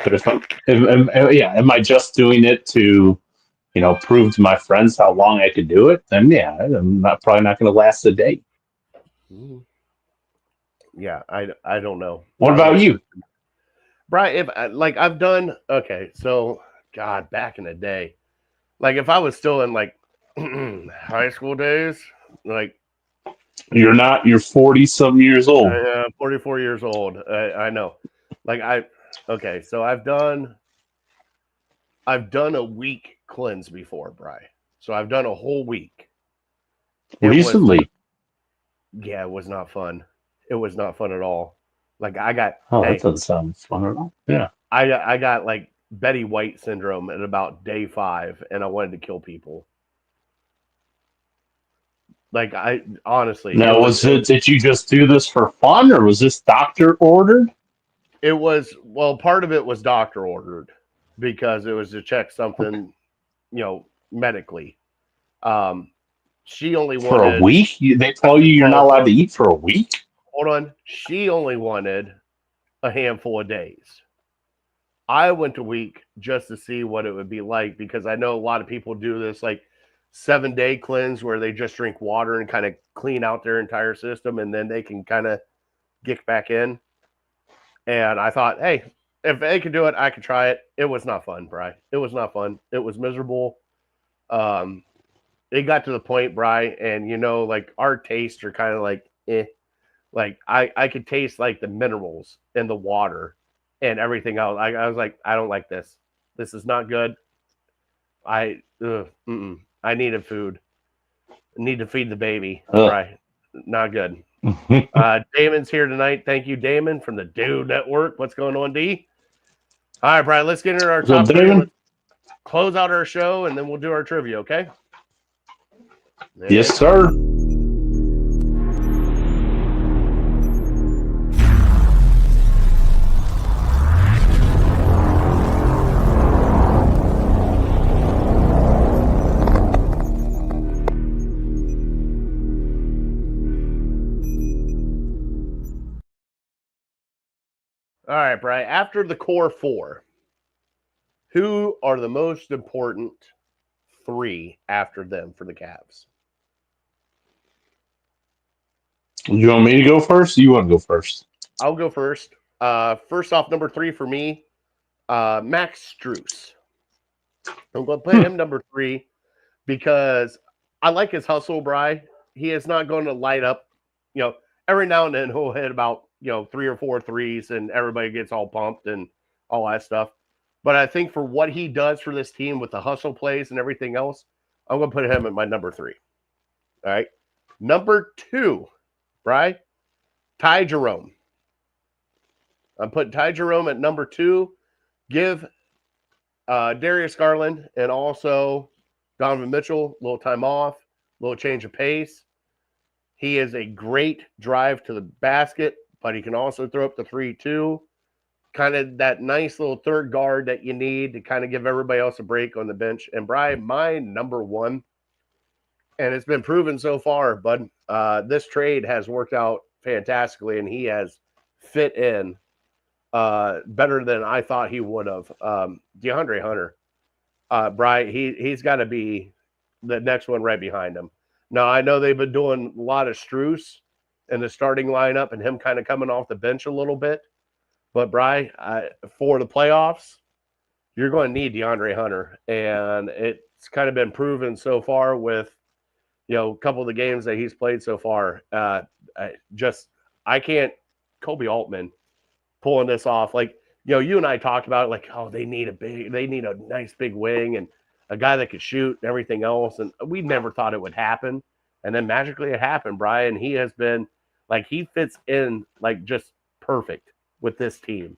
But am I just doing it to, prove to my friends how long I could do it? Then yeah, I'm probably not going to last a day. Yeah, I don't know. What about you, Brian? If I've done so God, back in the day, like if I was still in like high school days, like you're 40-some years old. 44 years old. I know. So I've done a week cleanse before, Brian. So I've done a whole week. Recently? It was not fun. It was not fun at all. Like I got. That doesn't sound fun at all. Yeah. I got like Betty White syndrome at about day 5, and I wanted to kill people. Like I honestly. Now, did you just do this for fun, or was this doctor ordered? It was, part of it was doctor ordered because it was to check something, medically. She only wanted for a week. They tell you you're not allowed to eat for a week. Hold on. She only wanted a handful of days. I went a week just to see what it would be like because I know a lot of people do this like 7-day cleanse where they just drink water and kind of clean out their entire system and then they can kind of get back in. And I thought, hey, if they could do it, I could try it. It was not fun, Bri. It was not fun. It was miserable. It got to the point, Bri, and like our tastes are kind of like, eh. Like I could taste like the minerals in the water and everything else. I was like, I don't like this. This is not good. I needed food. I need to feed the baby. Right. Not good. Damon's here tonight. Thank you, Damon, from the Dude Network. What's going on, D? All right, Brian, let's get into our top three. Let's close out our show, and then we'll do our trivia, okay? Yes, sir. All right, Brian. After the core 4, who are the most important 3 after them for the Cavs? You want me to go first? Or you want to go first? I'll go first. First off, number 3 for me, Max Strus. I'm going to put him number 3 because I like his hustle, Bri. He is not going to light up. Every now and then he'll hit about 3 or 4 threes, and everybody gets all pumped and all that stuff. But I think for what he does for this team with the hustle plays and everything else, I'm going to put him at my number 3. All right. Number 2, Bri, Ty Jerome. I'm putting Ty Jerome at number 2. Give Darius Garland and also Donovan Mitchell a little time off, a little change of pace. He is a great drive to the basket, but he can also throw up the 3 too. Kind of that nice little third guard that you need to kind of give everybody else a break on the bench. And Brian, my number 1, and it's been proven so far, bud, this trade has worked out fantastically, and he has fit in better than I thought he would have. DeAndre Hunter, Brian, he's got to be the next one right behind him. Now, I know they've been doing a lot of Strus in the starting lineup and him kind of coming off the bench a little bit. But Bry, for the playoffs, you're going to need DeAndre Hunter, and it's kind of been proven so far with a couple of the games that he's played so far. I can't. Kobe Altman pulling this off. Like, you and I talked about it, like, oh, they need a nice big wing and a guy that could shoot and everything else. And we never thought it would happen. And then magically it happened, Brian. He has been like, he fits in like just perfect with this team.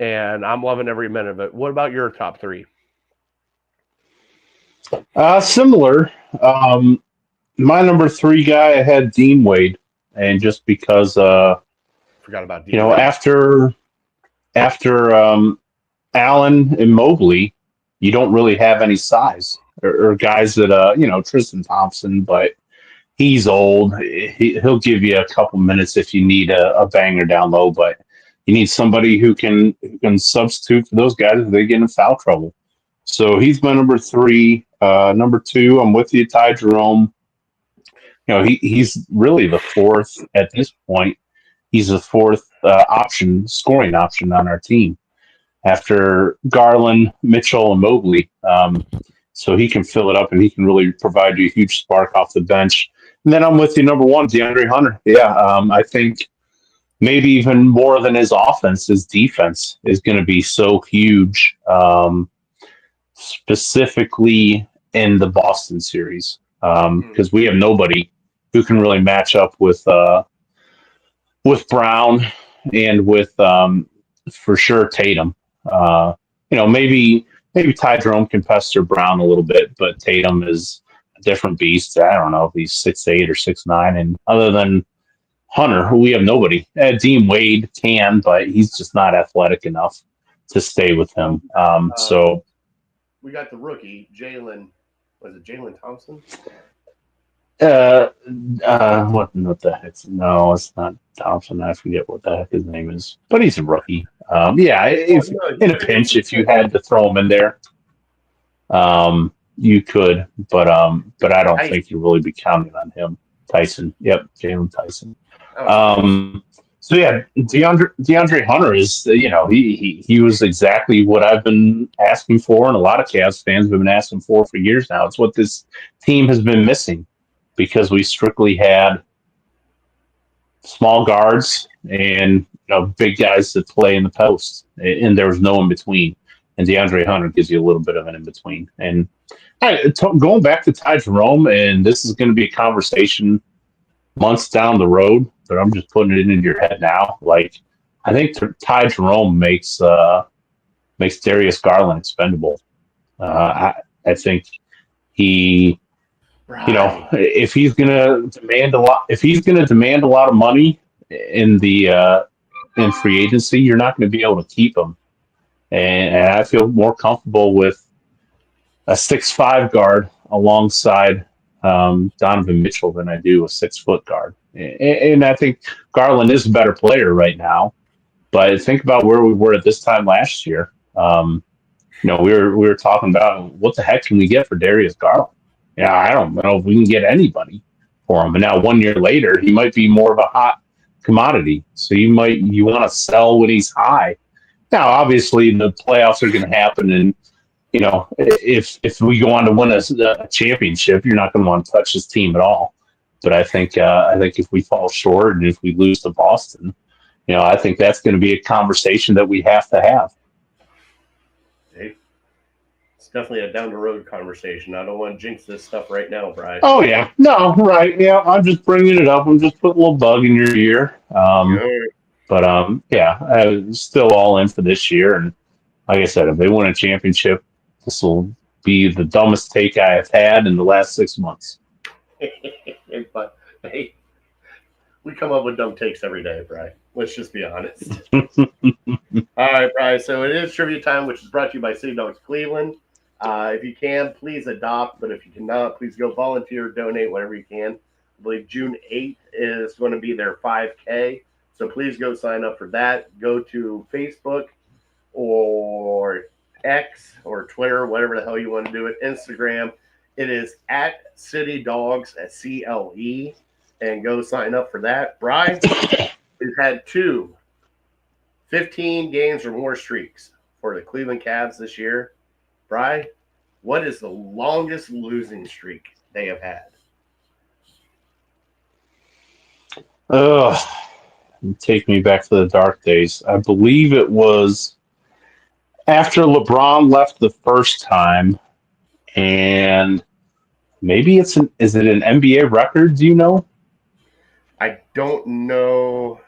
And I'm loving every minute of it. What about your top three? Similar. My number 3 guy, I had Dean Wade. And just because, Forgot about Dean Wade. after Allen and Mobley, you don't really have any size or guys that Tristan Thompson, but he's old. He'll give you a couple minutes if you need a banger down low, but you need somebody who can substitute for those guys if they get in foul trouble. So he's my number 3. Number 2, I'm with you, Ty Jerome. He's really the 4th at this point. He's the 4th scoring option on our team after Garland, Mitchell, and Mobley. So he can fill it up and he can really provide you a huge spark off the bench. And then I'm with you, number 1, DeAndre Hunter. Yeah, I think maybe even more than his offense, his defense is going to be so huge, specifically in the Boston series, because we have nobody who can really match up with Brown and with for sure Tatum. Maybe Ty Jerome can pester Brown a little bit, but Tatum is a different beast. I don't know if he's 6'8" or 6'9", and other than Hunter, who we have nobody. Dean Wade can, but he's just not athletic enough to stay with him. So we got the rookie Jalen. Was it Jalen Thompson? What the heck? No, it's not Thompson. I forget what the heck his name is, but he's a rookie. If in a pinch, if you had to throw him in there, you could, but I don't think you really be counting on him. Tyson, yep, Jalen Tyson. So yeah, DeAndre Hunter is, he was exactly what I've been asking for, and a lot of Cavs fans have been asking for years now. It's what this team has been missing, because we strictly had small guards and big guys that play in the post, and there was no in between. And DeAndre Hunter gives you a little bit of an in between. And going back to Ty Jerome, and this is going to be a conversation months down the road, but I'm just putting it into your head now. Like, I think Ty Jerome makes Darius Garland expendable. I think he, if he's going to demand a lot of money in free agency, you're not going to be able to keep him. And I feel more comfortable with a 6'5" guard alongside Donovan Mitchell than I do a 6-foot guard. And I think Garland is a better player right now, but think about where we were at this time last year. We were talking about what the heck can we get for Darius Garland? I don't know if we can get anybody for him. And now 1 year later, he might be more of a hot commodity. So you want to sell when he's high. Now, obviously, the playoffs are going to happen, and if we go on to win a championship, you're not going to want to touch this team at all. But I think if we fall short and if we lose to Boston, I think that's going to be a conversation that we have to have. It's definitely a down the road conversation. I don't want to jinx this stuff right now, Brian. Oh yeah, no, right, yeah. I'm just bringing it up. I'm just putting a little bug in your ear. But I'm still all in for this year. And like I said, if they win a championship, this will be the dumbest take I have had in the last 6 months. But hey, we come up with dumb takes every day, Brian. Let's just be honest. All right, Brian. So it is trivia time, which is brought to you by City Dogs Cleveland. If you can, please adopt. But if you cannot, please go volunteer, donate, whatever you can. I believe June 8th is going to be their 5K. So please go sign up for that. Go to Facebook or X or Twitter, whatever the hell you want to do it. Instagram. It is at City Dogs at CLE. And go sign up for that. Brian, we've had 2 15 games or more streaks for the Cleveland Cavs this year. Bri, what is the longest losing streak they have had? Take me back to the dark days. I believe it was after LeBron left the first time, and maybe is it an NBA record? Do you know? I don't know.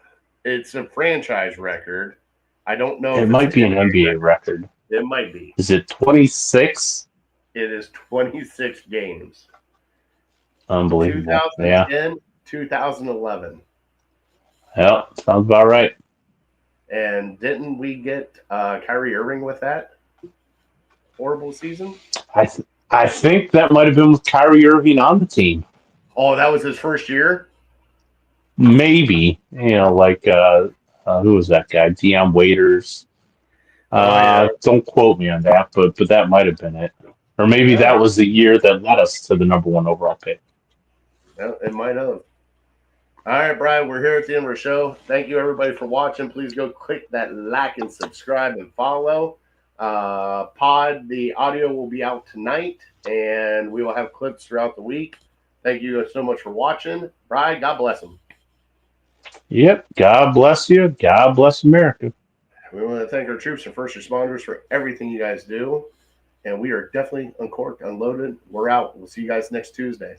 It's a franchise record. I don't know. It might be an NBA record. It might be. Is it 26? It is 26 games. Unbelievable. 2010, 2011. Yeah, sounds about right. And didn't we get Kyrie Irving with that horrible season? I think that might have been with Kyrie Irving on the team. Oh, that was his first year? Maybe. Like who was that guy? Deion Waiters. Don't quote me on that, but that might have been it. Or maybe that was the year that led us to the number 1 overall pick. Yeah, it might have. All right, Brian, we're here at the end of our show. Thank you, everybody, for watching. Please go click that like and subscribe and follow. The audio will be out tonight, and we will have clips throughout the week. Thank you so much for watching. Brian, God bless them. Yep. God bless you. God bless America. We want to thank our troops and first responders for everything you guys do. And we are definitely uncorked, unloaded. We're out. We'll see you guys next Tuesday.